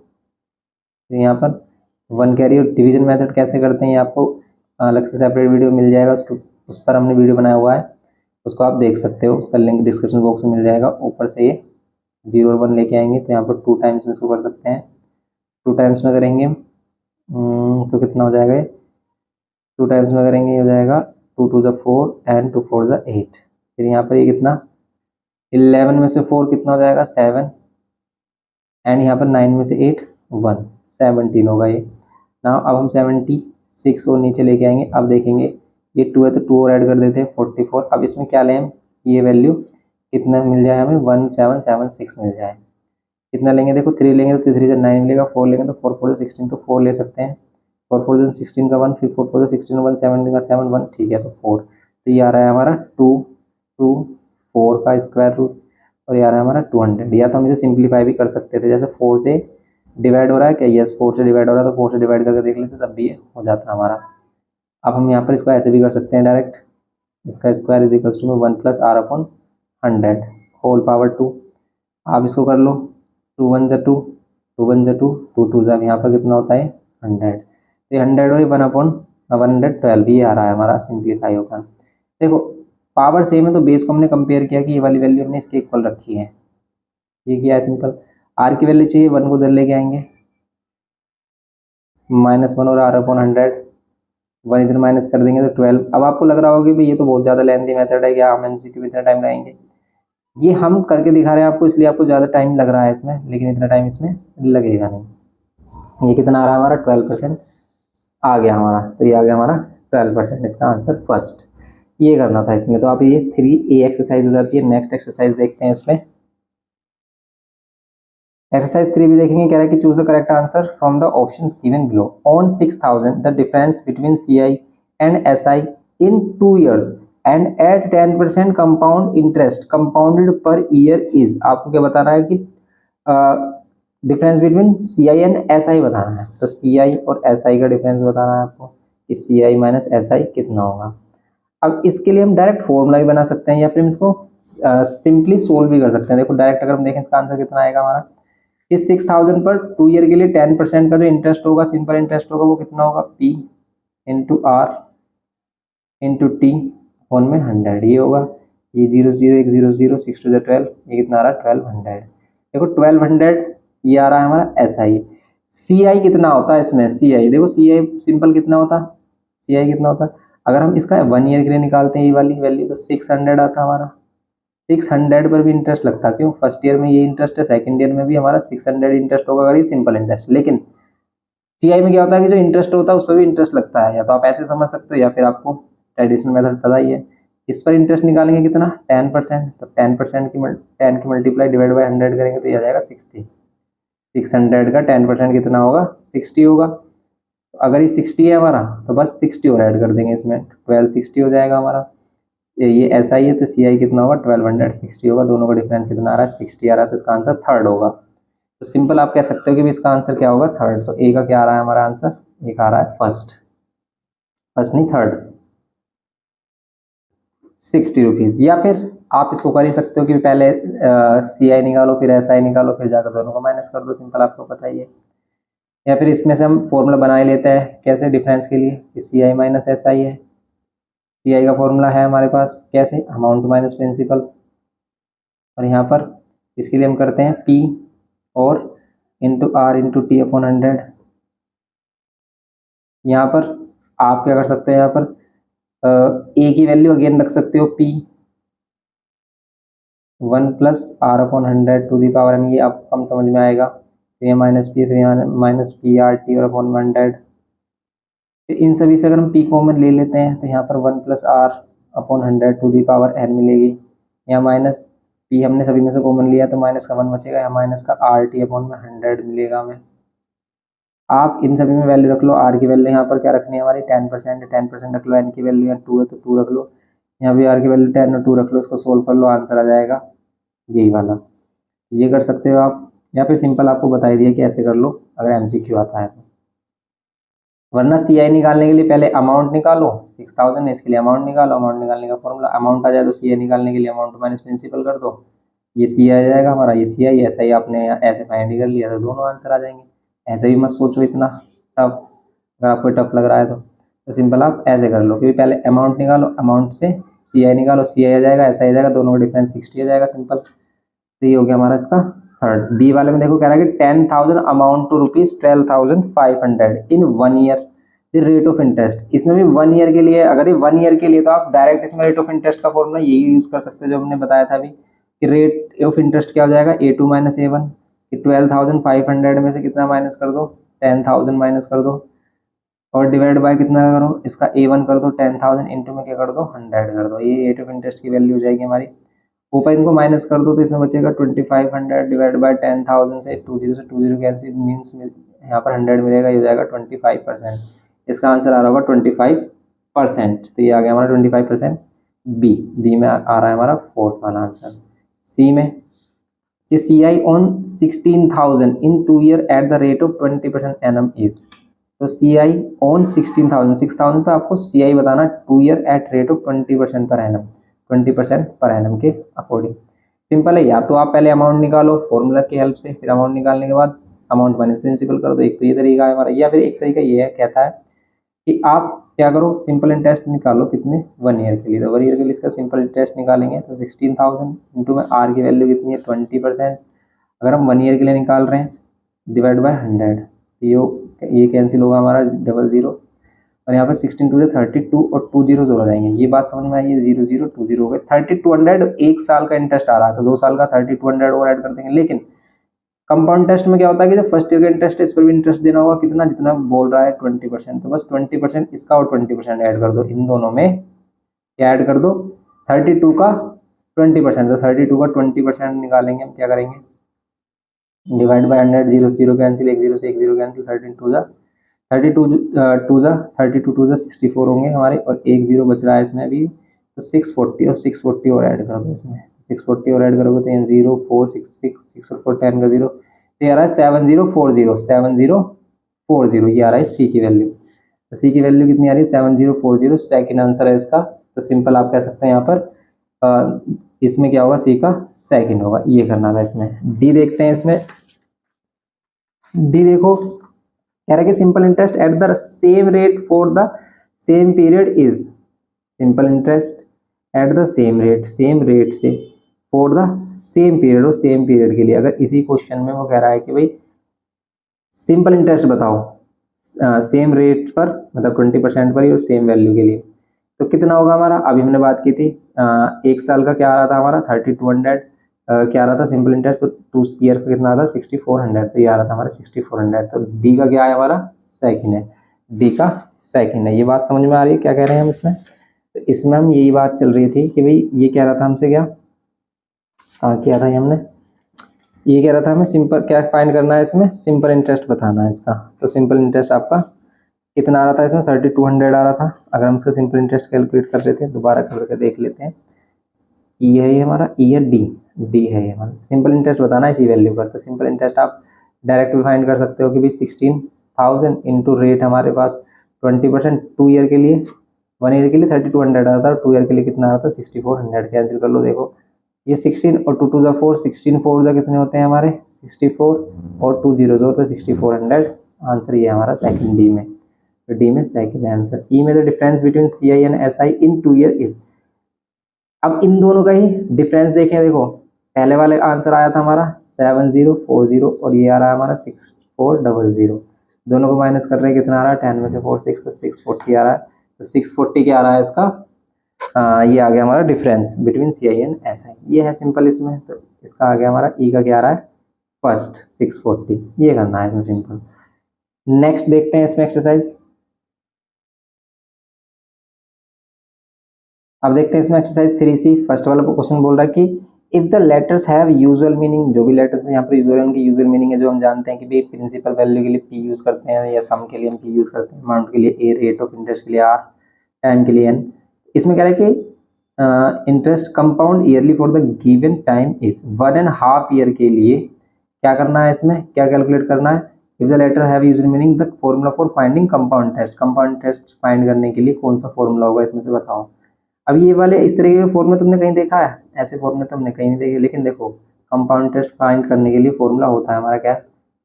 यहाँ पर 1 कैरी। और डिवीजन मेथड कैसे करते हैं ये आपको अलग से सेपरेट वीडियो मिल जाएगा, उसको उस पर हमने वीडियो बनाया हुआ है, उसको आप देख सकते हो, उसका लिंक डिस्क्रिप्शन बॉक्स में मिल जाएगा। ऊपर से ये 0 और 1 लेके आएंगे तो यहाँ पर 2 टाइम्स में इसको कर सकते हैं। 2 टाइम्स में करेंगे तो कितना हो जाएगा, 2 टाइम्स में करेंगे ये हो जाएगा 2 2 जा 4 एंड 2 4 जा 8। फिर यहाँ पर ये कितना 11 में से 4 कितना हो जाएगा 7 एंड यहाँ पर 9 में से 8 1 17 होगा ये ना। अब हम 76 और नीचे लेके आएंगे। अब देखेंगे ये 2 है तो 2 और ऐड कर देते हैं 44। अब इसमें क्या लें हम, ये वैल्यू कितना मिल जाए हमें 1776 मिल जाए। कितना लेंगे, देखो 3 लेंगे तो 3 से 9 मिलेगा, 4 लेंगे तो 4 4 16, तो 4 ले सकते हैं। 4 4 16 का 1, फिर 4 4 16 1 17 का 7 1, ठीक है तो 4। तो ये आ रहा है हमारा 2 2 4 का स्क्वायर रूट और ये आ रहा है हमारा 200। या तो हम इसे सिंप्लीफाई भी कर सकते थे, जैसे 4 से डिवाइड हो रहा है क्या, यस 4 से डिवाइड हो रहा है, तो 4 से डिवाइड करके देख लेते तब भी ये हो जाता है हमारा। अब हम यहाँ पर इसको ऐसे भी कर सकते हैं डायरेक्ट, इसका square is equals to 1 plus R upon 100 whole power 2। आप इसको कर लो, 2 1 जा 2, 2 1 जा 2, 2 2 जा, यहाँ पर कितना होता है 100, तो 100 और 1 अपॉन 112 ये आ रहा है हमारा, सिंप्लीफाई होगा। देखो पावर सेम है तो बेस को हमने कंपेयर किया कि ये वाली वैल्यू हमने इसके इक्वल रखी है, ये किया है सिंपल। आर की वैल्यू चाहिए, 1 को उधर लेके आएंगे, -1 और आर अपॉन 100, 1 इधर माइनस कर देंगे तो 12। अब आपको लग रहा होगा कि भाई ये तो बहुत ज़्यादा लेंथी मेथड है, क्या हम एमसीक्यू में इतना टाइम लगाएंगे, ये हम करके दिखा रहे हैं आपको, इसलिए आपको ज़्यादा टाइम लग रहा है इसमें, लेकिन इतना टाइम इसमें लगेगा नहीं। ये कितना आ रहा है हमारा 12% आ गया हमारा, तो ये आ गया हमारा 12%, इसका आंसर फर्स्ट। ये करना था इसमें, तो आप ये 3A एक्सरसाइज हो जाती है। नेक्स्ट एक्सरसाइज देखते हैं इसमें। एक्सरसाइज 3 भी देखेंगे, कह रहा है कि choose the correct answer from the options given below. On 6000 the difference between CI and SI in 2 years and at 10% compound interest compounded per year is. आपको क्या बताना है कि difference between CI and SI बताना है, तो CI और SI का डिफरेंस बताना है आपको कि CI माइनस SI कितना होगा। अब इसके लिए हम डायरेक्ट फॉर्मूला भी बना सकते हैं या फिर इसको सिंपली सोल्व भी कर सकते हैं। देखो डायरेक्ट अगर हम देखें इसका आंसर कितना आएगा हमारा, इस 6000 पर 2 ईयर के लिए 10% का जो इंटरेस्ट होगा, सिंपल इंटरेस्ट होगा, वो कितना होगा P into R into T one में 100 ये होगा। ये 0 0 1 0 0 6 2 12, ये कितना आ रहा है 1200। देखो 1200 ये आ रहा है हमारा SI। CI कितना होता है इसमें, CI देखो CI सिंपल कितना होता, CI कितना होता, अगर हम इसका 1 ईयर के लिए निकालते हैं ये वाली वैल्यू तो 600 आता हमारा। 600 पर भी इंटरेस्ट लगता, क्यों, फर्स्ट ईयर में ये इंटरेस्ट है, सेकंड ईयर में भी हमारा 600 इंटरेस्ट होगा अगर ये सिंपल इंटरेस्ट। लेकिन CI में क्या होता है कि जो इंटरेस्ट होता है उस पर भी इंटरेस्ट लगता है, या तो आप ऐसे समझ सकते हो या फिर आपको ट्रेडिशनल मेथड पता ही है। इस पर इंटरेस्ट निकालेंगे कितना 10%, तो 10% की 10 की मल्टीप्लाई डिवाइड बाई 100 करेंगे तो ये आ जाएगा 60। 600 का 10% कितना होगा 60 होगा। तो अगर ये 60 है हमारा तो बस 60 और ऐड कर देंगे इसमें, 1260 हो जाएगा हमारा। ये SI है तो CI कितना होगा 1260 होगा, दोनों का डिफरेंस कितना आ रहा है 60 आ रहा है, तो इसका आंसर थर्ड होगा। तो सिंपल आप कह सकते हो कि इसका आंसर क्या होगा थर्ड। तो A का क्या आ रहा है हमारा आंसर, एक आ रहा है फर्स्ट, फर्स्ट नहीं थर्ड, 60 रुपीज़। या फिर आप इसको कर ही सकते हो कि पहले CI निकालो फिर SI निकालो फिर जाकर दोनों को माइनस कर दो, सिंपल आपको पता ही है। या फिर इसमें से हम फॉर्मूला बना ही लेते हैं, कैसे डिफरेंस के लिए कि CI माइनस SI है। CI का फॉर्मूला है हमारे पास कैसे, अमाउंट माइनस प्रिंसिपल, और यहाँ पर इसके लिए हम करते हैं P और into R into T upon 100। यहाँ पर आप क्या कर सकते हैं, यहाँ पर A की वैल्यू अगेन रख सकते हो P 1 plus R upon 100 to the power m, ये आपको कम समझ में आएगा। तो ये माइनस P, तो यहाँ माइनस PR/T और अपॉन 100। तो इन सभी से अगर हम P कॉमन ले लेते हैं तो यहाँ पर 1 plus R upon 100 to the power n मिलेगी। यहाँ माइनस P हमने सभी में से कॉमन लिया तो माइनस का 1 बचेगा, यहाँ माइनस का RT अपॉन में 100 मिलेगा हमें। आप इन सभी में वैल्यू रख लो, R की वैल्यू यहाँ पर क्या रखनी है हमारी 10% है, 10% रख लो, n की वैल्यू यहाँ 2 है तो 2 रख लो, यहाँ भी R की वैल्यू 10 और 2 रख लो, इसको सोल्व कर लो, आंसर आ जाएगा यही वाला। ये कर सकते हो आप, या फिर सिंपल आपको बता ही दिया कि ऐसे कर लो अगर MCQ आता है तो। वरना CI निकालने के लिए पहले अमाउंट निकालो, 6000 है इसके लिए अमाउंट निकालो, अमाउंट निकालने का फॉर्मूला अमाउंट आ जाए तो CI निकालने के लिए अमाउंट माइनस प्रिंसिपल कर दो, ये CI आ जाएगा हमारा, ये CI SI आपने ऐसे फाइंड ही कर लिया तो दोनों आंसर आ जाएंगे। ऐसे भी मत सोचो इतना टफ, अगर आपको टफ लग रहा है तो सिंपल आप ऐसे कर लो कि पहले अमाउंट निकालो, अमाउंट से CI निकालो, CI आ जाएगा SI आ जाएगा, दोनों का डिफरेंस 60 आ जाएगा सिंपल। तो ये हो गया हमारा इसका थर्ड। बी वाले में देखो कह रहा है कि 10,000 amount to ₹12,500 in 1 year the rate of interest. इसमें भी 1 ईयर के लिए, अगर ये 1 ईयर के लिए तो आप डायरेक्ट इसमें रेट ऑफ इंटरेस्ट का फॉर्मूला यही यूज कर सकते हो जो हमने बताया था अभी कि रेट ऑफ इंटरेस्ट क्या हो जाएगा A2 माइनस A1, कि 12,500 में से कितना माइनस कर दो 10,000 माइनस कर दो और डिवाइड बाय कितना करो इसका A1 कर दो 10,000 इंटू में क्या कर दो 100 कर दो, ये रेट ऑफ इंटरेस्ट की वैल्यू हो जाएगी हमारी। ऊपर इनको माइनस कर दो तो इसमें बचेगा 2500 डिवाइड बाय 10,000 से 20 से 20 कैंसिल मीन्स यहाँ पर 100 मिलेगा, ये हो जाएगा 25%। इसका आंसर आ रहा होगा 25%, तो ये आ गया हमारा 25%। बी में आ रहा है हमारा फोर्थ वाला आंसर। सी में कि CI on 16,000 in 2 year at the rate of 20% annum is. तो CI ऑन 16,000 6,000 पे आपको CI बताना 2 year at rate of 20% per annum, 20% per annum के अकॉर्डिंग। सिंपल है, या तो आप पहले अमाउंट निकालो फॉर्मूला की हेल्प से, फिर अमाउंट निकालने के बाद अमाउंट माइनस प्रिंसिपल कर दो। एक तो ये तरीका है हमारा, या फिर एक तरीका ये है, कहता है कि आप क्या करो, सिंपल इंटरेस्ट निकालो कितने 1 ईयर के लिए। तो 1 ईयर के लिए इसका सिंपल इंटरेस्ट निकालेंगे तो 16,000 इंटू में आर की वैल्यू कितनी है 20%। अगर हम 1 ईयर के लिए निकाल रहे हैं डिवाइड बाय 100, ये कैंसिल होगा हमारा 00, और यहाँ पर 16 टू 32 और 2 जीरो हो जाएंगे। ये बात समझ में आई है, 00 2 जीरो हो गए। 3200 एक साल का इंटरेस्ट आ रहा है तो 2 साल का 3200 और ऐड कर देंगे। लेकिन कंपाउंड इंटरेस्ट में क्या होता है कि जो फर्स्ट ईयर का इंटरेस्ट है इस पर भी इंटरेस्ट देना होगा कितना, जितना बोल रहा है 20%, तो बस 20% इसका और 20% ऐड कर दो, इन दोनों में क्या ऐड कर दो 32 का 20%, तो 32 का 20% निकालेंगे हम, क्या करेंगे डिवाइड बाय 100, 0 0 कैंसिल, 1 0 से 1 0 कैंसिल, 32 टू 64 होंगे हमारे, और 1 0 बच रहा है इसमें अभी, तो 640 और 640 और ऐड कर दो इसमें, 640 और ऐड करोगे तो 0 4 6 6 और 4 10 का 0, तो ये आ रहा है 7040, 7040 ये आ रहा है सी की वैल्यू। तो सी की वैल्यू कितनी आ रही है 7040, सेकंड आंसर है इसका। तो सिंपल आप कह सकते हैं यहाँ पर इसमें क्या होगा, सी का सेकंड होगा, ये करना था इसमें। डी देखते हैं, इसमें डी देखो कह रहा है कि simple interest at the same rate for the same period is, simple interest at the same rate से फॉर द सेम पीरियड, और सेम पीरियड के लिए अगर इसी क्वेश्चन में वो कह रहा है कि भाई सिंपल इंटरेस्ट बताओ सेम रेट पर, मतलब 20% पर ही और सेम वैल्यू के लिए, तो कितना होगा हमारा। अभी हमने बात की थी एक साल का क्या आ रहा था हमारा 3200, क्या आ रहा था सिंपल इंटरेस्ट, तो 2 ईयर का कितना आ रहा था 6400, तो ये आ रहा था हमारा 6400। तो डी का क्या है हमारा सेकंड है, डी का सेकंड है। ये बात समझ में आ रही है क्या कह रहे हैं हम इसमें। तो इसमें हम यही बात चल रही थी कि भाई ये कह रहा था हमसे क्या किया था हमने, ये कह रहा था हमें सिंपल क्या फाइंड करना है इसमें, सिंपल इंटरेस्ट बताना है इसका। तो सिंपल इंटरेस्ट आपका कितना आ रहा था इसमें 3200 आ रहा था। अगर हम इसका सिंपल इंटरेस्ट कैलकुलेट कर लेते हैं, दोबारा करके देख लेते हैं, ई है ये हमारा, ई है डी है ये हमारा, सिंपल इंटरेस्ट बताना है इसी वैल्यू पर। तो सिंपल इंटरेस्ट आप डायरेक्ट भी फाइंड कर सकते हो कि भाई 16,000 इंटू रेट हमारे पास 20%, 2 ईयर के लिए, 1 ईयर के लिए 3200 आ रहा था, 2 ईयर के लिए कितना आ रहा था 6400, कैंसिल कर लो। देखो ये 16 और 2 2 जा 4, 16 4 जा कितने होते हैं हमारे 64, और 2 0 जो होता है 6400। आंसर ये हमारा सेकंड डी में, तो डी में सेकंड आंसर। ई में the difference between C I and S I in 2 year is. अब इन दोनों का ही डिफरेंस देखें, देखो पहले वाले आंसर आया था हमारा 7040 और ये आ रहा है हमारा 6400, दोनों को माइनस कर रहे हैं कितना आ रहा है 10 में से 4 6, तो 640 आ रहा है। तो 640 क्या आ रहा है इसका, ये आ गया हमारा difference between C I and S I, ये है सिंपल इसमें। तो इसका आ गया हमारा ई का क्या आ रहा है फर्स्ट 640, ये करना है इसमें सिंपल। नेक्स्ट देखते हैं इसमें एक्सरसाइज। अब देखते हैं इसमें एक्सरसाइज 3C। फर्स्ट वाला क्वेश्चन बोल रहा है कि if the letters have usual meaning, जो भी लेटर्स यहाँ पर यूजुअल, उनकी यूजुअल मीनिंग है जो हम जानते हैं कि भाई प्रिंसिपल वैल्यू के लिए पी यूज करते हैं, या सम के लिए हम पी यूज करते हैं, अमाउंट के लिए ए, रेट ऑफ इंटरेस्ट के लिए आर, टाइम के लिए एन। इसमें कह रहा है कि interest compound yearly for the given time is 1.5 year के लिए क्या करना है, इसमें क्या कैलकुलेट करना है। If the letter have usual meaning the formula for finding compound interest, compound interest find करने के लिए कौन सा फॉर्मूला होगा इसमें से बताओ। अब ये वाले इस तरीके के फॉर्मूले तुमने कहीं देखा है, ऐसे फॉर्मूले तुमने कहीं नहीं देखे, लेकिन देखो कंपाउंड इंटरेस्ट फाइंड करने के लिए फॉर्मूला होता है हमारा क्या,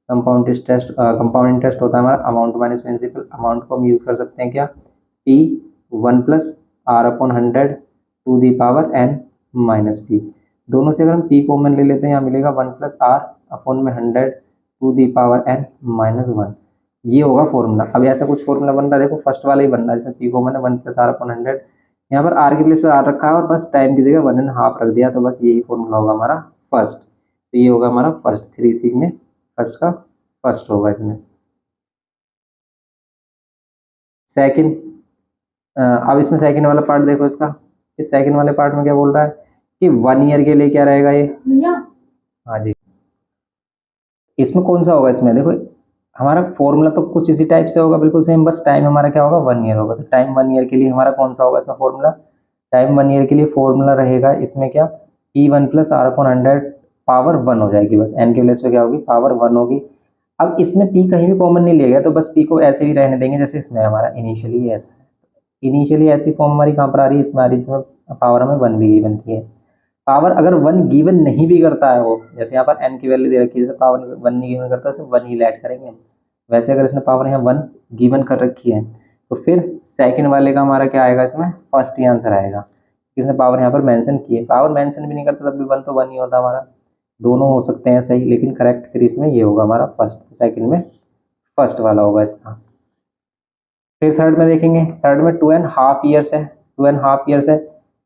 कंपाउंड इंटरेस्ट होता है हमारा अमाउंट माइनस प्रिंसिपल। अमाउंट को हम यूज कर सकते हैं क्या, P 1 plus R upon 100 to the power N minus P. दोनों से अगर हम पी कॉमन ले लेते हैं, यहाँ मिलेगा 1 प्लस आर अपॉन में 100 to the power N minus 1, ये होगा फॉर्मूला। अब ऐसा कुछ फॉर्मूला बन रहा है, देखो फर्स्ट वाला ही बन रहा है, जैसे पी कॉमन है 1 प्लस आर अपॉन 100, यहाँ पर आर के प्लेस पर आर रखा है और बस टाइम की जगह 1.5 रख दिया, तो बस यही फॉर्मूला होगा हमारा फर्स्ट। तो ये होगा हमारा फर्स्ट 3C में फर्स्ट का फर्स्ट होगा इसमें। सेकंड, अब इसमें सेकंड वाला पार्ट देखो इसका, इस सेकंड वाले पार्ट में क्या बोल रहा है कि 1 ईयर के लिए क्या रहेगा ये, हाँ जी, इसमें कौन सा होगा, इसमें देखो हमारा फॉर्मूला तो कुछ इसी टाइप से होगा बिल्कुल सेम, बस टाइम हमारा क्या होगा 1 ईयर होगा। तो टाइम 1 ईयर के लिए हमारा कौन सा होगा इसमें फॉर्मूला, टाइम 1 ईयर के लिए फॉर्मूला रहेगा इसमें क्या, P1 plus R upon 100 power 1 हो जाएगी, बस n के प्लेस पे क्या होगी, पावर 1 होगी। अब इसमें p कहीं भी कॉमन नहीं लिया गया, तो बस p को ऐसे ही रहने देंगे जैसे इसमें हमारा इनिशियली ऐसा है। इनिशियली ऐसी फॉर्म हमारी कहाँ पर आ रही है, इसमें आ रही है, इसमें पावर हमें 1 भी गिवन की है। पावर अगर 1 गिवन नहीं भी करता है वो, जैसे यहाँ पर n की वैल्यू दे रखी है, जैसे पावर 1 नहीं गिवन करता है तो 1 ही ऐड करेंगे हम। वैसे अगर इसने पावर यहाँ 1 गिवन कर रखी है तो फिर सेकंड वाले का हमारा क्या आएगा, इसमें फर्स्ट ही आंसर आएगा। इसने पावर यहाँ पर मेंशन की है, पावर मेंशन भी नहीं करता तब भी 1 तो 1 ही होता हमारा। दोनों हो सकते हैं सही, लेकिन करेक्ट फिर इसमें ये होगा हमारा फर्स्ट, सेकंड में फर्स्ट वाला होगा इसका। फिर थर्ड में देखेंगे, थर्ड में 2.5 ईयर्स है, 2.5 ईयर्स है।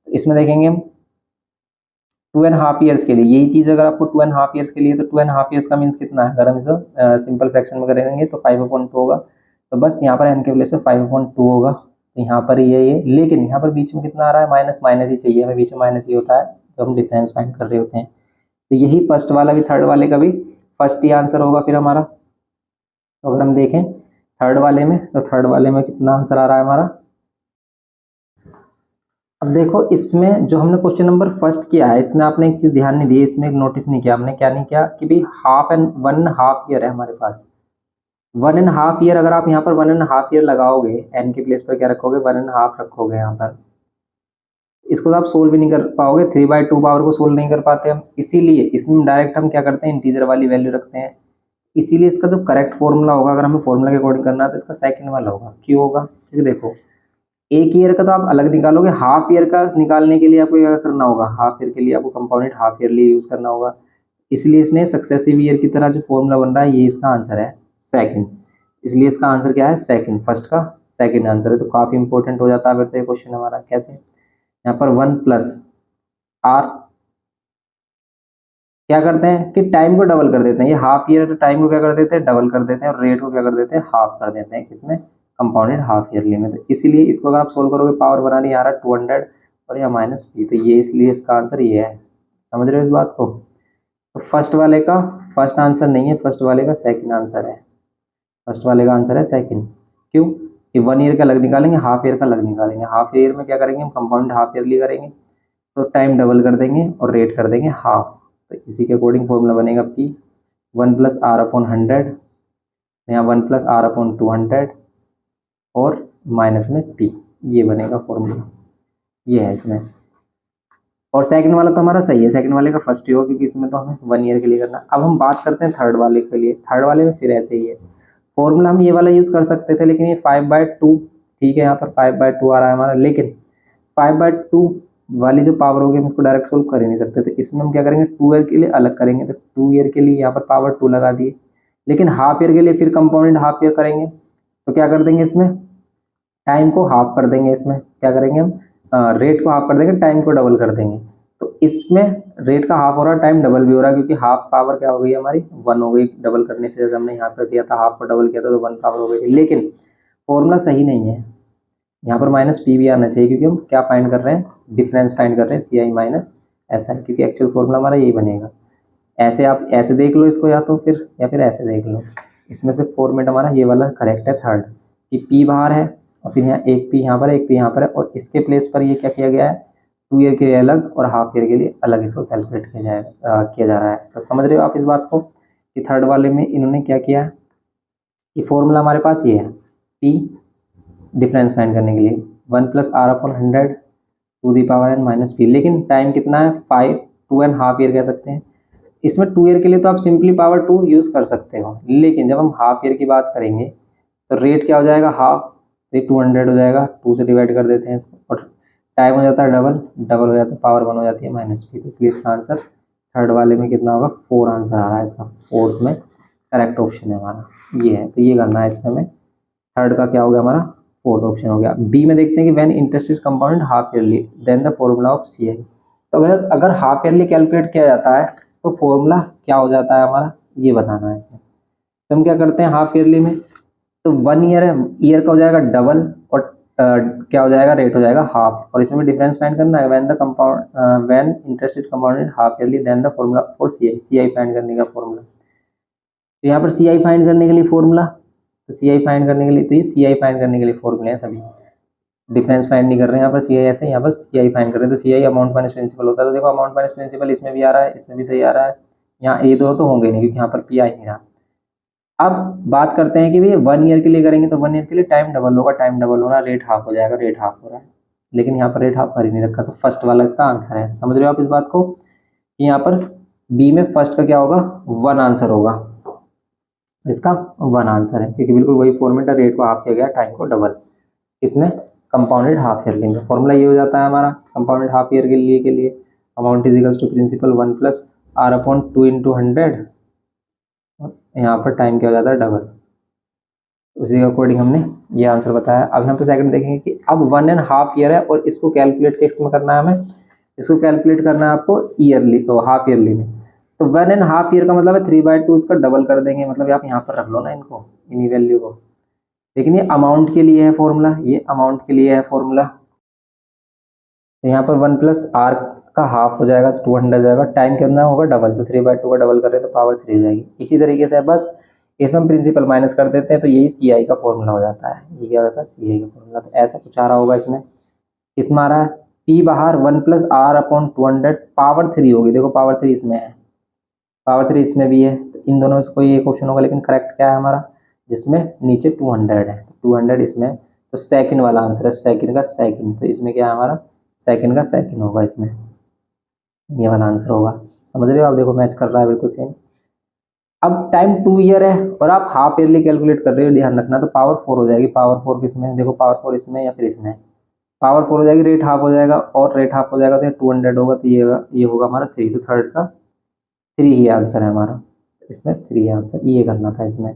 इसमें देखेंगे हम 2.5 ईयर्स के लिए, यही चीज़ अगर आपको 2.5 ईयर्स के लिए, तो 2.5 ईयर्स का मीन्स कितना है, अगर हम इसे सिंपल फ्रैक्शन में करेंगे तो 5/2 होगा। तो बस यहाँ पर n के प्लेस में 5/2 होगा, तो यहाँ पर ये लेकिन यहाँ पर बीच में कितना आ रहा है, माइनस माइनस ही चाहिए हमें, बीच में माइनस ही होता है जब हम डिफरेंस फाइंड कर रहे होते हैं। तो यही फर्स्ट वाला भी थर्ड वाले का भी फर्स्ट ही आंसर होगा फिर हमारा। तो अगर हम देखें थर्ड वाले में, तो थर्ड वाले में कितना आंसर आ रहा है हमारा। अब देखो इसमें जो हमने क्वेश्चन नंबर फर्स्ट किया है, इसमें आपने एक चीज ध्यान नहीं दी, इसमें एक नोटिस नहीं किया हमने, क्या नहीं किया कि भाई 1.5 ईयर है हमारे पास। 1.5 ईयर, अगर आप यहाँ पर 1.5 ईयर लगाओगे, एन के प्लेस पर क्या रखोगे, 1.5 रखोगे यहाँ पर, इसको तो आप सोल्व भी नहीं कर पाओगे, 3/2 पावर को सोल्व नहीं कर पाते हम, इसीलिए इसमें डायरेक्ट हम क्या करते हैं, इंटीजर वाली वैल्यू रखते हैं। इसीलिए इसका जो करेक्ट फॉर्मूला होगा, अगर हमें फॉर्मूला के अकॉर्डिंग करना है तो इसका सेकंड वाला होगा। क्यों होगा, क्योंकि देखो एक ईयर का तो आप अलग निकालोगे, हाफ ईयर का निकालने के लिए आपको क्या करना होगा, हाफ ईयर के लिए आपको कंपाउंडेड हाफ ईयरली यूज करना होगा। इसलिए इसने सक्सेसिव ईयर की तरह जो फॉर्मूला बन रहा है, ये इसका आंसर है सेकंड। इसलिए इसका आंसर क्या है, सेकंड, फर्स्ट का सेकंड आंसर है। तो काफी इंपॉर्टेंट हो जाता है फिर तो ये क्वेश्चन हमारा। कैसे, यहाँ पर 1+r क्या करते हैं कि टाइम को डबल कर देते हैं, ये हाफ ईयर तो टाइम को क्या कर देते हैं, डबल कर देते हैं, और रेट को क्या कर देते हैं, हाफ कर देते हैं, किसमें, कंपाउंडेड हाफ ईयरली में। तो इसीलिए इसको अगर आप सोल्व करोगे, पावर बनानी आ रहा है 200 और या -p, तो ये इसलिए इसका आंसर ये है। समझ रहे हो इस बात को। तो फर्स्ट वाले का फर्स्ट आंसर नहीं है, फर्स्ट वाले का सेकंड आंसर है, फर्स्ट वाले का आंसर है सेकंड। क्यों कि 1 ईयर का अलग निकालेंगे, हाफ ईयर का अलग निकालेंगे। हाफ ईयर में क्या करेंगे हम, कंपाउंड हाफ ईयरली करेंगे, तो टाइम डबल कर देंगे और रेट कर देंगे हाफ। तो इसी के अकॉर्डिंग फॉर्मूला बनेगा p 1+r/100, यहाँ 1+r/200 और माइनस में p, ये बनेगा फॉर्मूला, ये है इसमें। और सेकंड वाला तो हमारा सही है, सेकंड वाले का फर्स्ट ही होगा क्योंकि इसमें तो हमें 1 ईयर के लिए करना। अब हम बात करते हैं थर्ड वाले के लिए। थर्ड वाले में फिर ऐसे ही है, फॉर्मूला हम ये वाला यूज कर सकते थे, लेकिन ये 5/2, ठीक है, यहाँ पर 5/2 आ रहा है हमारा, लेकिन 5/2 वाली जो पावर होगी हम इसको डायरेक्ट सोल्व कर ही नहीं सकते। तो इसमें हम क्या करेंगे, 2 ईयर के लिए अलग करेंगे, तो 2 ईयर के लिए यहाँ पर पावर 2 लगा दिए, लेकिन हाफ ईयर के लिए फिर कंपाउंडेड हाफ ईयर करेंगे, तो क्या कर देंगे इसमें, टाइम को हाफ कर देंगे। इसमें क्या करेंगे हम, रेट को हाफ कर देंगे, टाइम को डबल कर देंगे। तो इसमें रेट का हाफ हो रहा है, टाइम डबल भी हो रहा है, क्योंकि हाफ पावर क्या हो गई हमारी, 1 हो गई डबल करने से। जैसे हमने यहाँ पर किया था, हाफ को डबल किया था तो 1 पावर हो गई थी, लेकिन फॉर्मूला सही नहीं है, यहाँ पर -p भी आना चाहिए, क्योंकि हम क्या फाइंड कर रहे हैं, डिफरेंस फाइंड कर रहे हैं, CI माइनस SI, क्योंकि एक्चुअल फॉर्मूला हमारा यही बनेगा। ऐसे आप ऐसे देख लो इसको, या तो फिर या फिर ऐसे देख लो, इसमें से फॉर्मेट हमारा ये वाला करेक्ट है थर्ड, कि p बाहर है और फिर यहाँ एक p यहाँ पर है, एक p यहाँ पर है, और इसके प्लेस पर ये क्या किया गया है, 2 ईयर के लिए अलग और हाफ ईयर के लिए अलग इसको कैलकुलेट किया जा रहा है। तो समझ रहे हो आप इस बात को कि थर्ड वाले में इन्होंने क्या किया है, कि फॉर्मूला हमारे पास ये है, p डिफरेंस फाइंड करने के लिए 1+r/100 to the power n -p, लेकिन टाइम कितना है, 2.5 ईयर कह सकते हैं। इसमें 2 ईयर के लिए तो आप सिंपली पावर 2 यूज़ कर सकते हो, लेकिन जब हम हाफ ईयर की बात करेंगे तो रेट क्या हो जाएगा, हाफ, ये 200 हो जाएगा, 2 से डिवाइड कर देते हैं इसको, और टाइम हो जाता है डबल, डबल हो जाता है, पावर 1 हो जाती है -p। तो इसलिए इसका आंसर थर्ड वाले में कितना होगा, 4 आंसर आ रहा है इसका, फोर्थ में करेक्ट ऑप्शन है हमारा, ये है। तो ये करना है इसमें हमें, थर्ड का क्या हो गया हमारा, फोर्थ ऑप्शन हो गया। बी में देखते हैं कि when interest is compounded half yearly then the formula of CI। तो अगर हाफ ईयरली कैलकुलेट किया जाता है तो फॉर्मूला क्या हो जाता है हमारा, ये बताना है इसमें। तो हम क्या करते हैं हाफ ईयरली में, तो 1 ईयर है, ईयर का हो जाएगा डबल, और क्या हो जाएगा, रेट हो जाएगा हाफ, और इसमें भी डिफरेंस फाइंड करना है, when interest is compounded half yearly then the formula for CI find करने का फॉर्मूला। तो यहाँ पर CI फाइंड करने के लिए फॉर्मूला, तो CI फाइंड करने के लिए, तो ये CI फाइंड करने के लिए फॉर्मूले हैं सभी। डिफरेंस फाइंड नहीं कर रहे हैं यहाँ पर, सी आई ऐसे, यहाँ पर सी आई फाइंड कर रहे हैं। तो सी आई अमाउंट माइनस प्रिंसिपल होता है। तो देखो अमाउंट माइनस प्रिंसिपल इसमें भी आ रहा है, इसमें भी सही आ रहा है, यहाँ ये दोनों तो होंगे नहीं क्योंकि यहाँ पर पी आई नहीं रहा। अब बात करते हैं कि भैया 1 ईयर के लिए करेंगे तो 1 ईयर के लिए टाइम डबल होगा, टाइम डबल होना, रेट हाफ हो जाएगा, रेट हाफ हो रहा है, लेकिन यहाँ पर रेट हाफ कर ही नहीं रखा। तो फर्स्ट वाला इसका आंसर है। समझ रहे हो आप इस बात को कि यहाँ पर बी में फर्स्ट का क्या होगा, 1 आंसर होगा, इसका 1 आंसर है, क्योंकि बिल्कुल वही फॉर्मेट है, रेट को हाफ किया गया, टाइम को डबल। इसमें कंपाउंडेड हाफ ईयर लेंगे, फॉर्मूला ये हो जाता है हमारा कंपाउंडेड हाफ ईयर के लिए amount is equals to principal 1 plus R upon 2 into 100, यहाँ पर टाइम क्या हो जाता है डबल। उसी के अकॉर्डिंग हमने ये आंसर बताया। अब यहाँ पे सेकंड देखेंगे कि अब 1.5 ईयर है और इसको कैलकुलेट किस में करना है हमें, इसको कैलकुलेट करना है आपको ईयरली, तो हाफ ईयरली में। तो 1.5 ईयर का मतलब है 3/2 इसका डबल कर देंगे, मतलब आप यहाँ पर रख लो ना इनको, इन्हीं वैल्यू को। लेकिन ये अमाउंट के लिए है फॉर्मूला, ये अमाउंट के लिए है फॉर्मूला। तो यहाँ पर 1 प्लस आर का हाफ हो जाएगा, 200 जाएगा, टाइम कितना होगा डबल, तो 3/2 का डबल कर रहे हैं तो पावर 3 हो जाएगी। इसी तरीके से बस इसमें प्रिंसिपल माइनस कर देते हैं तो यही सी आई का फॉर्मूला हो जाता है। ये क्या होता है, सी आई का फॉर्मूला। तो ऐसा कुछ आ रहा होगा इसमें, इसमें आ रहा है पी बाहर 1 प्लस आर अपॉन 200 पावर 3 होगी। देखो पावर 3 इसमें है, पावर 3 इसमें भी है, तो इन दोनों में से कोई एक ऑप्शन होगा, लेकिन करेक्ट क्या है हमारा, जिसमें नीचे 200 है, 200 इसमें, तो सेकंड वाला आंसर है, सेकंड का सेकंड। तो इसमें क्या है हमारा, सेकंड का सेकंड होगा, इसमें ये वाला आंसर होगा। समझ रहे हो आप, देखो मैच कर रहा है बिल्कुल सेम। अब टाइम 2 ईयर है और आप हाफ ईयरली कैलकुलेट कर रहे हो, ध्यान रखना। तो पावर 4 हो जाएगी, पावर 4 किसमें, देखो पावर 4 इसमें या फिर इसमें, पावर 4 हो जाएगी, रेट हाफ हो जाएगा, और रेट हाफ हो जाएगा तो 200 होगा, तो ये होगा हमारा 3। तो थर्ड का 3 ही आंसर है हमारा, इसमें 3 आंसर, ये करना था इसमें।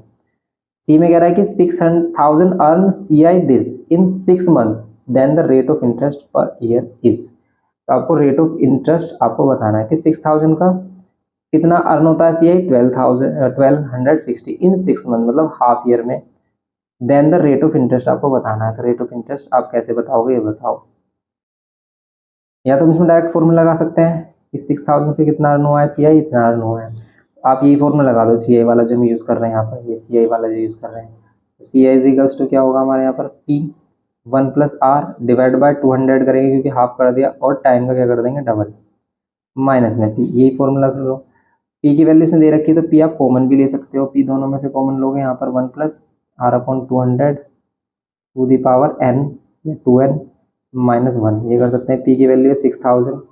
सी में कह रहा है कि 6,000 earn C I this in 6 months, then the rate of interest per year is. तो आपको रेट ऑफ इंटरेस्ट आपको बताना है कि 6,000 का कितना अर्न होता है सी आई, 1260 इन 6 मंथ, मतलब हाफ ईयर में। Then the rate of interest आपको बताना है। तो रेट ऑफ इंटरेस्ट आप कैसे बताओगे ये बताओ। या तो हम इसमें डायरेक्ट फॉर्मूला लगा सकते हैं कि 6,000 से कितना अर्न हुआ है सी आई, इतना अर्न हुआ है। आप यही फॉर्मूला लगा दो, सी आई वाला जो हम यूज़ कर रहे हैं यहाँ पर, ये सी आई वाला जो यूज़ कर रहे हैं, सी आई इजिकल्स टू क्या होगा हमारे यहाँ पर, P 1 plus R divide by 200 करेंगे क्योंकि हाफ कर दिया, और टाइम का क्या कर देंगे डबल, माइनस में पी, यही फॉर्मूला कर लो। पी की वैल्यू इसमें दे रखी है तो पी आप कॉमन भी ले सकते हो, पी दोनों में से कॉमन लोगे, यहाँ पर 1 plus R upon 200 to the power N या 2n माइनस 1, ये कर सकते हैं। पी की वैल्यू है 6,000,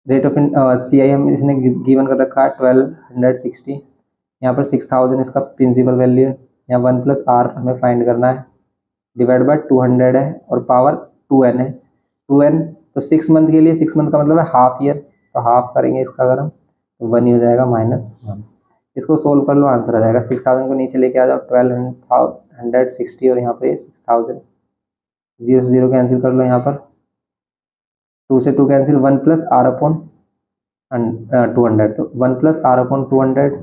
रेट ऑफ सी आई हम इसने गिवन कर रखा है 1260, यहाँ पर 6,000 इसका प्रिंसिपल वैल्यू है, यहाँ 1 प्लस आर हमें फाइंड करना है, डिवाइड बाय 200 है, और पावर 2n है, 2n। तो 6 मंथ के लिए, 6 मंथ का मतलब है हाफ ईयर, तो हाफ करेंगे इसका अगर हम, तो 1 ही हो जाएगा -1। इसको सोल्व कर लो, आंसर आ जाएगा। 6,000 को नीचे लेके आ जाओ, 1260, और यहाँ पे 6,000, 0 से 0 कैंसिल कर लो, यहाँ पर 2 से 2 कैंसिल, 1 प्लस आर अपॉन 200, तो 1 प्लस आर अपॉन 200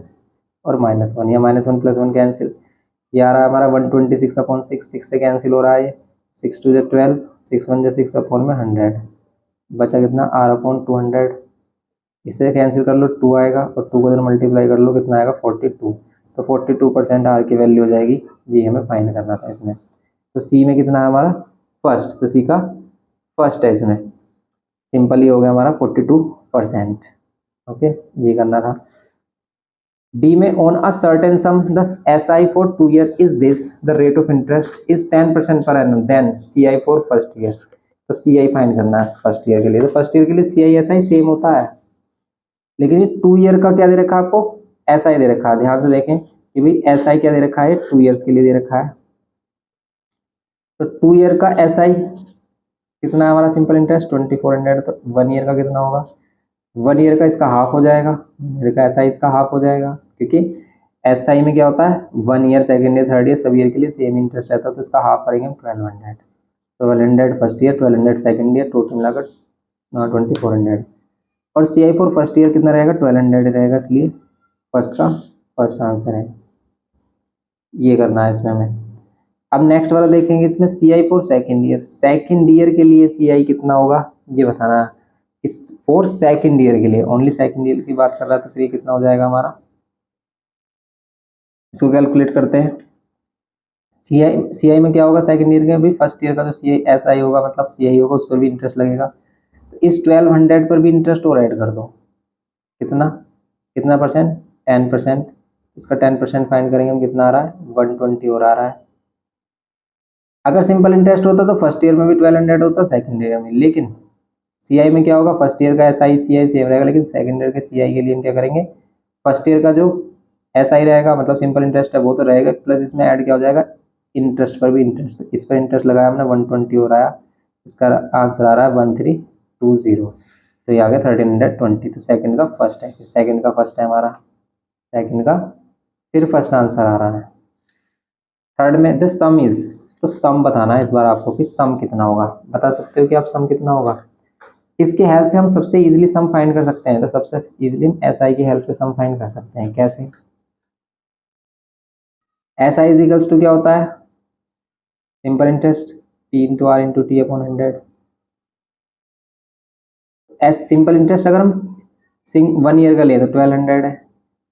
और -1, या -1 प्लस 1 कैंसिल, ये आ रहा है हमारा 126 अपॉन 6, 6 से कैंसिल हो रहा है ये, 6 2 12, 6 1 6 अपॉन में 100, बचा कितना आर अपॉन 200, इससे कैंसिल कर लो 2 आएगा, और 2 को इधर मल्टीप्लाई कर लो, कितना आएगा 42, तो 42% आर की वैल्यू हो जाएगी, ये हमें फाइंड करना था इसमें। तो सी में कितना है हमारा फर्स्ट, तो सी का फर्स्ट है इसमें, सिंपल ही हो गया हमारा 42%। ओके, ये करना था। डी में on a certain sum the S I for 2 year is this, the rate of interest is 10% per annum, then C I for first year. तो सी आई फाइंड करना है फर्स्ट ईयर के लिए। तो फर्स्ट ईयर के लिए सी I S I same होता है, लेकिन ये 2 ईयर का क्या दे रखा है आपको, एस आई दे रखा है। ध्यान से देखें कि भाई एस आई क्या दे रखा है, 2 ईयर्स के लिए दे रखा है। तो 2 ईयर का एस आई कितना है हमारा, सिंपल इंटरेस्ट 2400, तो 1 ईयर का कितना होगा, 1 ईयर का इसका हाफ हो जाएगा, ईयर का एस आई इसका हाफ हो जाएगा, क्योंकि एस आई में क्या होता है 1 year, second year, third year सभी ईयर के लिए सेम इंटरेस्ट रहता है, तो इसका हाफ करेंगे हम 1200 first year, 1200 second year, total मिलाकर 2400। और सी आई फॉर फर्स्ट ईयर कितना रहेगा, 1200 रहेगा, इसलिए फर्स्ट का फर्स्ट आंसर है। ये करना है इसमें हमें। अब नेक्स्ट वाला देखेंगे, इसमें C I for second year, second year के लिए सी आई कितना होगा ये बताना है। इस फॉर सेकेंड ईयर के लिए, ओनली सेकेंड ईयर की बात कर रहा था, तो ये कितना हो जाएगा हमारा, इसको कैलकुलेट करते हैं। सी आई में क्या होगा, सेकंड ईयर के भी फर्स्ट ईयर का जो सी आई एस आई होगा मतलब सी आई होगा उस पर भी इंटरेस्ट लगेगा। तो इस 1200 पर भी इंटरेस्ट और ऐड कर दो, कितना कितना परसेंट, 10%। इसका 10% फाइंड करेंगे हम, कितना आ रहा है 120 और आ रहा है। अगर सिंपल इंटरेस्ट होता तो फर्स्ट ईयर में भी 1200 होता, सेकंड ईयर में, लेकिन सीआई में क्या होगा, फर्स्ट ईयर का S I C I same रहेगा, लेकिन सेकंड ईयर के सीआई के लिए हम क्या करेंगे, फर्स्ट ईयर का जो एस आई रहेगा मतलब सिंपल इंटरेस्ट है वो तो रहेगा, प्लस इसमें ऐड क्या हो जाएगा, इंटरेस्ट पर भी इंटरेस्ट। इस पर इंटरेस्ट लगाया हमने 120 हो रहा है, इसका आंसर आ रहा है 1320। तो ये आ गया 1320। तो सेकंड का फर्स्ट है, सेकंड का फर्स्ट है हमारा, सेकंड का फिर फर्स्ट आंसर आ रहा है। थर्ड में द सम इज, तो सम बताना है इस बार आपको कि सम कितना होगा। बता सकते हो कि आप सम कितना होगा, इसकी हेल्प से हम सबसे इजीली सम फाइंड कर सकते हैं। तो सबसे इजीली हम एस आई की हेल्प से सम फाइंड कर सकते हैं। कैसे, S I is equals to क्या होता है, simple interest P into R into T upon 100। S simple interest अगर हम 1 ईयर का ले तो 1200 है,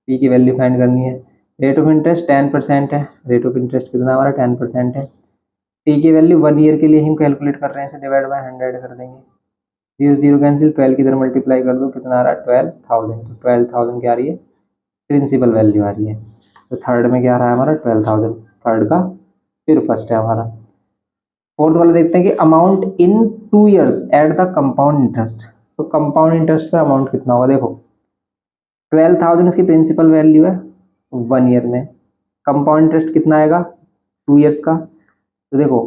पी की वैल्यू फाइंड करनी है। रेट ऑफ इंटरेस्ट 10% है, रेट ऑफ इंटरेस्ट कितना हमारा 10% है। पी की वैल्यू 1 ईयर के लिए हम कैलकुलेट कर रहे हैं, इसे डिवाइड बाय 100 कर देंगे, 0 0 कैंसिल, 12 की इधर मल्टीप्लाई कर दो, कितना आ रहा है 12,000। तो 12,000 क्या आ रही है, प्रिंसिपल वैल्यू आ रही है। तो थर्ड में क्या आ रहा है हमारा 12,000, थर्ड का फिर फर्स्ट है हमारा। फोर्थ वाला देखते हैं कि amount in 2 years at the compound interest. तो कंपाउंड इंटरेस्ट पे अमाउंट कितना होगा, देखो 12,000 इसकी प्रिंसिपल वैल्यू है 1 ईयर में, कंपाउंड इंटरेस्ट कितना आएगा 2 ईयर्स का। तो देखो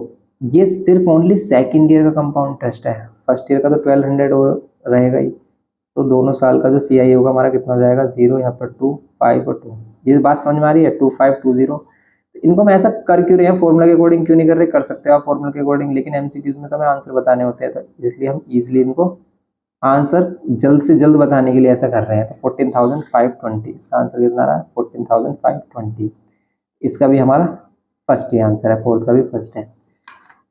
ये सिर्फ ओनली सेकेंड ईयर का कंपाउंड इंटरेस्ट है, फर्स्ट ईयर का तो 1200 रहेगा ही। तो दोनों साल का जो सी आई होगा हमारा कितना हो जाएगा 0, यहाँ पर 2 5 और 2। ये बात समझ में आ रही है, 2520। तो इनको मैं ऐसा कर क्यों रहे हैं, फॉर्मूला के अकॉर्डिंग क्यों नहीं कर रहे, कर सकते हो आप फॉर्मूला के अकॉर्डिंग, लेकिन एमसीक्यूज में तो हमें आंसर बताने होते हैं, तो इसलिए हम इजिली इनको आंसर जल्द से जल्द बताने के लिए ऐसा कर रहे हैं। तो 14,520 इसका आंसर कितना रहा है 14,520। इसका भी हमारा फर्स्ट ही आंसर है, फोर्थ का भी फर्स्ट है।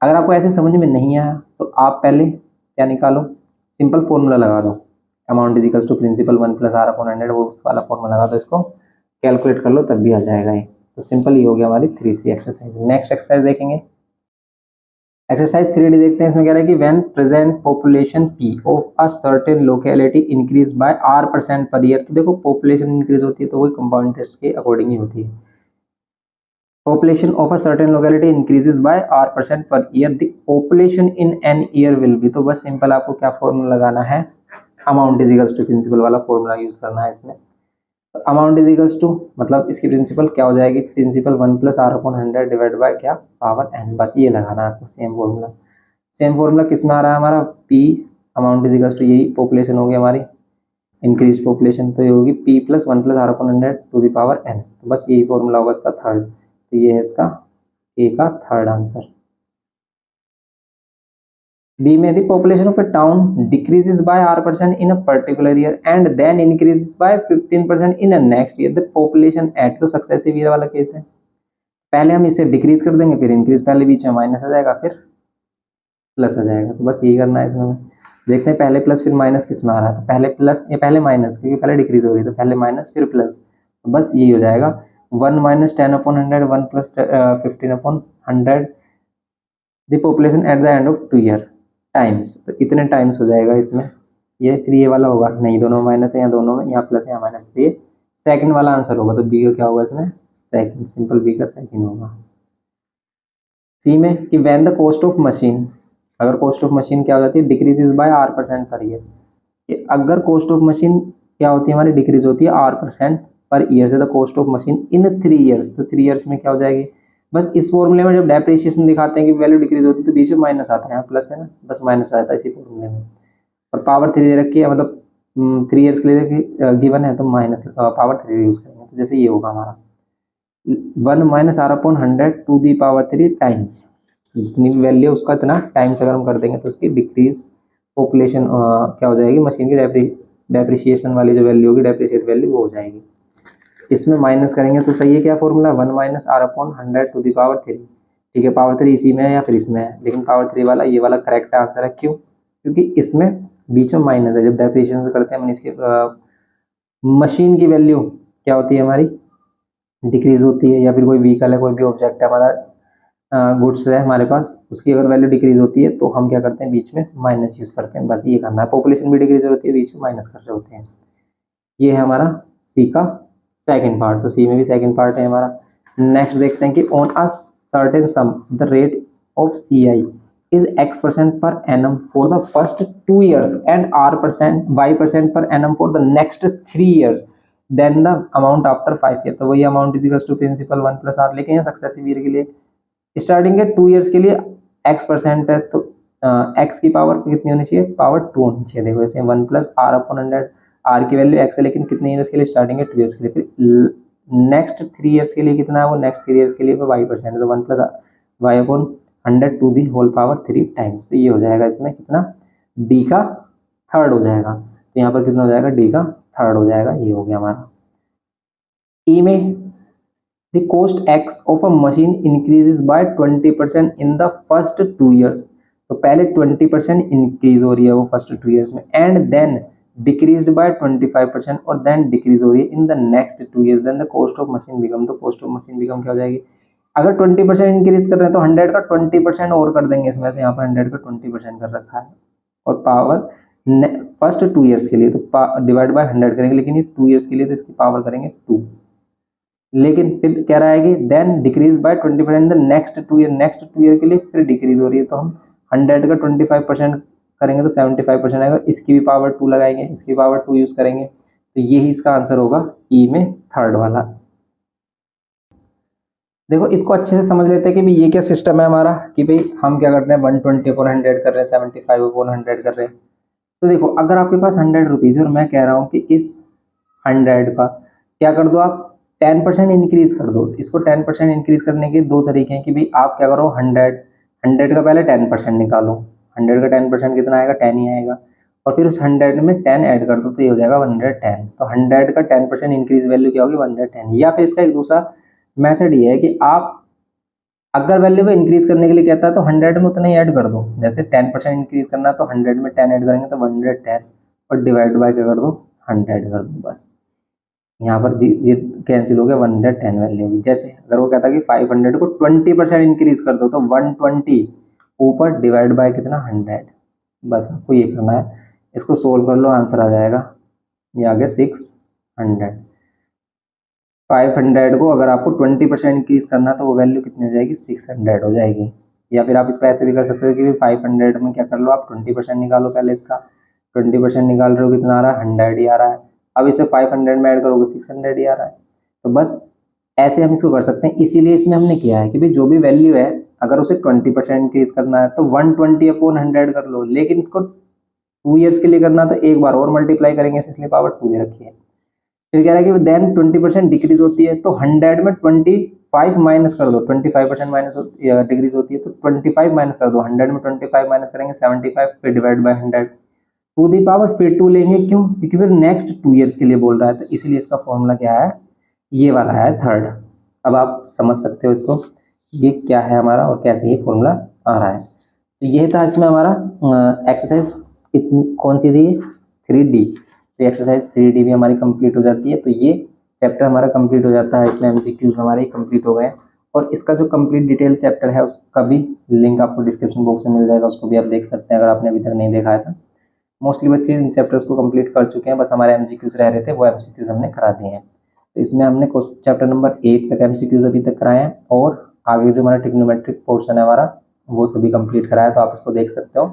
अगर आपको ऐसे समझ में नहीं आया तो आप पहले क्या निकालो, सिंपल फॉर्मूला लगा दो, amount is equals to principal 1 plus R upon 100, वो वाला फॉर्मूला लगा दो, इसको कैलकुलेट कर लो तब भी आ जाएगा ये। तो सिंपल ही हो गया हमारी 3C एक्सरसाइज। नेक्स्ट एक्सरसाइज देखेंगे, एक्सरसाइज 3D देखते हैं। इसमें कह रहा है कि when present population P of a certain locality increase by R% per year. तो देखो पॉपुलेशन इंक्रीज होती है तो वही कंपाउंड इंटरेस्ट के अकॉर्डिंग ही होती है। population of a certain locality increases by R% per year, the population in an year will be। तो बस सिंपल आपको क्या फॉर्मूला लगाना है, amount is equals to principal वाला फॉर्मूला यूज करना है इसमें। तो अमाउंट इज इक्वल्स टू मतलब इसकी प्रिंसिपल क्या हो जाएगी, principal 1 plus R upon 100 divide by क्या पावर n, बस ये लगाना है आपको सेम फॉर्मूला। सेम फॉर्मूला किस में आ रहा है हमारा, p amount is equals to यही पॉपुलेशन होगी हमारी, इंक्रीज पॉपुलेशन, तो ये होगी p plus 1 plus R upon 100 to the power n। तो बस यही फॉर्मूला होगा इसका थर्ड। तो ये है इसका ए का थर्ड आंसर। बी में the population of a town decreases by R% in a particular year and then increases by 15% in a next year, the population at. तो सक्सेसिव ईयर वाला केस है, पहले हम इसे डिक्रीज कर देंगे फिर इंक्रीज, पहले बीच में माइनस आ जाएगा फिर प्लस आ जाएगा। तो बस यही करना है इसमें। देखते हैं पहले प्लस फिर माइनस किस में आ रहा है, तो पहले प्लस या पहले माइनस, क्योंकि पहले डिक्रीज हो रही है तो पहले माइनस फिर प्लस। तो बस यही हो जाएगा 1 minus 10 upon 100, 1 plus 15 upon 100, the population at the end of 2 year times. तो इतने टाइम्स हो जाएगा इसमें, ये फिर ये वाला होगा नहीं, दोनों माइनस है यहाँ, दोनों में यहाँ प्लस है यहाँ माइनस, तो ये सेकंड वाला आंसर होगा। तो बी का क्या होगा इसमें, सेकंड, सिंपल बी का सेकंड होगा। सी में कि when the cost of machine, अगर कॉस्ट ऑफ मशीन क्या हो जाती है decreases bye R% per year, कि अगर कॉस्ट ऑफ मशीन क्या होती है हमारी डिक्रीज होती है R% पर ईयर से, the cost of machine in 3 years. तो 3 ईयर्स में क्या हो जाएगी, बस इस फॉर्मूले में जब डेप्रिसिएशन दिखाते हैं कि वैल्यू डिक्रीज होती है तो बीच में माइनस आता है, यहाँ प्लस है ना, बस माइनस आता है इसी फॉर्मूले में। और पावर 3 दे रखी है, मतलब 3 ईयर्स के लिए गिवन है तो माइनस पावर 3 यूज करेंगे। तो जैसे ये होगा हमारा 1 minus R upon 100 to the power 3 times, जितनी भी वैल्यू उसका इतना टाइम्स अगर हम कर देंगे तो उसकी डिक्रीज पॉपुलेशन क्या हो जाएगी, मशीन की डेप्रिसिएशन वाली जो वैल्यू होगी, डेप्रिसिएट वैल्यू वो हो जाएगी। इसमें माइनस करेंगे तो सही है क्या formula, 1 minus R upon 100 to the power 3। ठीक है, पावर 3 इसी में है या फिर इसमें है, लेकिन पावर 3 वाला ये वाला करेक्ट आंसर है। क्यों, क्योंकि इसमें बीच में माइनस है, जब डेप्रिसिएशन करते हैं इसके मशीन की वैल्यू क्या होती है हमारी डिक्रीज होती है, या फिर कोई व्हीकल है कोई भी ऑब्जेक्ट है हमारा गुड्स है हमारे पास, उसकी अगर वैल्यू डिक्रीज होती है तो हम क्या करते हैं, बीच में माइनस यूज़ करते हैं, बस ये करना है। पॉपुलेशन भी डिक्रीज होती है, बीच में माइनस कर रहे होते हैं। ये है हमारा सी का सेकंड पार्ट, तो सी में भी सेकंड पार्ट है हमारा। नेक्स्ट देखते हैं कि on a certain sum the rate of C I is X% per annum for the first 2 years and Y% per annum for the next 3 years, then the amount after 5 years। तो वही amount is equal to principal 1 + r, लेकिन successive year के लिए starting के 2 years के लिए X% है, तो X की पावर कितनी होनी चाहिए, पावर 2 होनी चाहिए। देखो जैसे 1 + r/100, r की वैल्यू x है, लेकिन कितने ईयर्स के लिए, स्टार्टिंग के 2 इयर्स के लिए। फिर नेक्स्ट 3 इयर्स के लिए कितना है, वो नेक्स्ट 3 इयर्स के लिए Y% है, तो 1 + y/100 to the whole power 3 times. तो ये हो जाएगा इसमें कितना, डी का थर्ड हो जाएगा। तो यहाँ पर कितना हो जाएगा, डी का थर्ड हो जाएगा। ये हो गया हमारा। ई में the cost X of a machine increases by 20% in the first 2 years. तो पहले 20% इंक्रीज हो रही है वो फर्स्ट 2 इयर्स में, एंड देन डिक्रीज्ड बाय 25% और देन डिक्रीज हो रही है in the next 2 years, then the cost of machine become, तो कॉस्ट ऑफ मशीन बिकम क्या हो जाएगी, अगर 20% इंक्रीज कर रहे हैं तो 100 का 20% और कर देंगे इसमें से, यहाँ पर 100 का 20% कर रखा है, और पावर फर्स्ट 2 इयर्स के लिए तो डिवाइड बाय 100 करेंगे, लेकिन ये 2 इयर्स के लिए तो इसकी पावर करेंगे 2। लेकिन फिर कह रहा है कि then decrease by 20% next 2 year, next 2 year के लिए फिर डिक्रीज हो रही है, तो हम 100 का 25% करेंगे तो 75% आएगा, इसकी भी पावर 2 लगाएंगे, इसकी पावर 2 यूज करेंगे, तो यही इसका आंसर होगा ई में थर्ड वाला। देखो इसको अच्छे से समझ लेते हैं कि भाई ये क्या सिस्टम है हमारा, कि भाई हम क्या करते हैं 120/100 कर रहे हैं, 75/100 कर रहे हैं। तो देखो अगर आपके पास 100 रुपीज़ है और मैं कह रहा हूँ कि इस 100 का क्या कर दो, आप 10% इंक्रीज कर दो। इसको 10% इंक्रीज करने के दो तरीके हैं कि भाई आप क्या करो, 100 का पहले 10% निकालो, 100 का 10% कितना आएगा, 10 ही आएगा, और फिर उस 100 में 10 ऐड कर दो, तो ये हो जाएगा 110। तो 100 का 10% इंक्रीज वैल्यू क्या होगी, 110। या फिर इसका एक दूसरा मेथड ये है कि आप अगर वैल्यू को इंक्रीज करने के लिए कहता है तो 100 में उतना ही ऐड कर दो, जैसे 10% इंक्रीज करना है तो 100 में 10 ऐड करेंगे तो 110, और डिवाइड बाय क्या कर दो, 100 कर दो, बस। यहाँ पर ये कैंसिल हो गया, 110 वैल्यू होगी। जैसे अगर वो कहता है कि 500 को 20% इंक्रीज कर दो, तो 120 ऊपर डिवाइड बाय कितना, 100, बस आपको ये करना है। इसको सोल्व कर लो, आंसर आ जाएगा, ये आ गया 600। 500 को अगर आपको 20% इंक्रीज करना तो वो वैल्यू कितनी हो जाएगी, 600 हो जाएगी। या फिर आप इसको ऐसे भी कर सकते हो कि 500 में क्या कर लो, आप 20% निकालो पहले इसका, 20% निकाल रहे हो कितना आ रहा है, 100 ही आ रहा है। अब इसे 500 में ऐड करोगे 600 ही आ रहा है। तो बस ऐसे हम इसको कर सकते हैं। इसीलिए इसमें हमने किया है कि भाई जो भी वैल्यू है अगर उसे 20% इंक्रीज करना है तो 120/100 कर लो, लेकिन इसको 2 ईयर्स के लिए करना तो एक बार और मल्टीप्लाई करेंगे, इसलिए पावर 2 दे रखी है। फिर कह रहा है कि देन 20% डिक्रीज होती है, तो 100 में 25 माइनस कर दो, 25% माइनस डिक्रीज होती है तो 25 माइनस कर दो, 100 में 25 माइनस करेंगे 75, फिर divide by 100 to the power, फिर 2 लेंगे, क्यों, क्योंकि फिर नेक्स्ट 2 इयर्स के लिए बोल रहा है, तो इसलिए इसका फॉर्मूला क्या है, ये वाला है थर्ड। अब आप समझ सकते हो इसको, ये क्या है हमारा और कैसे ये फॉर्मूला आ रहा है। तो ये था इसमें हमारा एक्सरसाइज, कौन सी थी, 3D। तो एक्सरसाइज 3D भी हमारी कंप्लीट हो जाती है। तो ये चैप्टर हमारा कंप्लीट हो जाता है, इसमें MCQs हमारे कंप्लीट हो गए। और इसका जो कंप्लीट डिटेल चैप्टर है उसका भी लिंक आपको डिस्क्रिप्शन बॉक्स में मिल जाएगा, उसको भी आप देख सकते हैं अगर आपने अभी तक नहीं देखा है तो। मोस्टली बच्चे इन चैप्टर्स को कंप्लीट कर चुके हैं, बस हमारे MCQs रह रहे थे, वो MCQs हमने करा दिए हैं। तो इसमें हमने चैप्टर नंबर 8 तक MCQs अभी तक कराए हैं, और आगे जो हमारा ट्रिग्नोमेट्रिक पोर्शन है हमारा वो सभी कंप्लीट कराया, तो आप इसको देख सकते हो।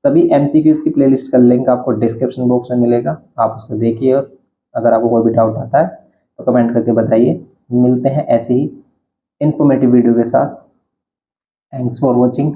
सभी MCQs की प्लेलिस्ट का लिंक आपको डिस्क्रिप्शन बॉक्स में मिलेगा, आप उसको देखिए, और अगर आपको कोई भी डाउट आता है तो कमेंट करके बताइए। मिलते हैं ऐसे ही इन्फॉर्मेटिव वीडियो के साथ। Thanks for watching.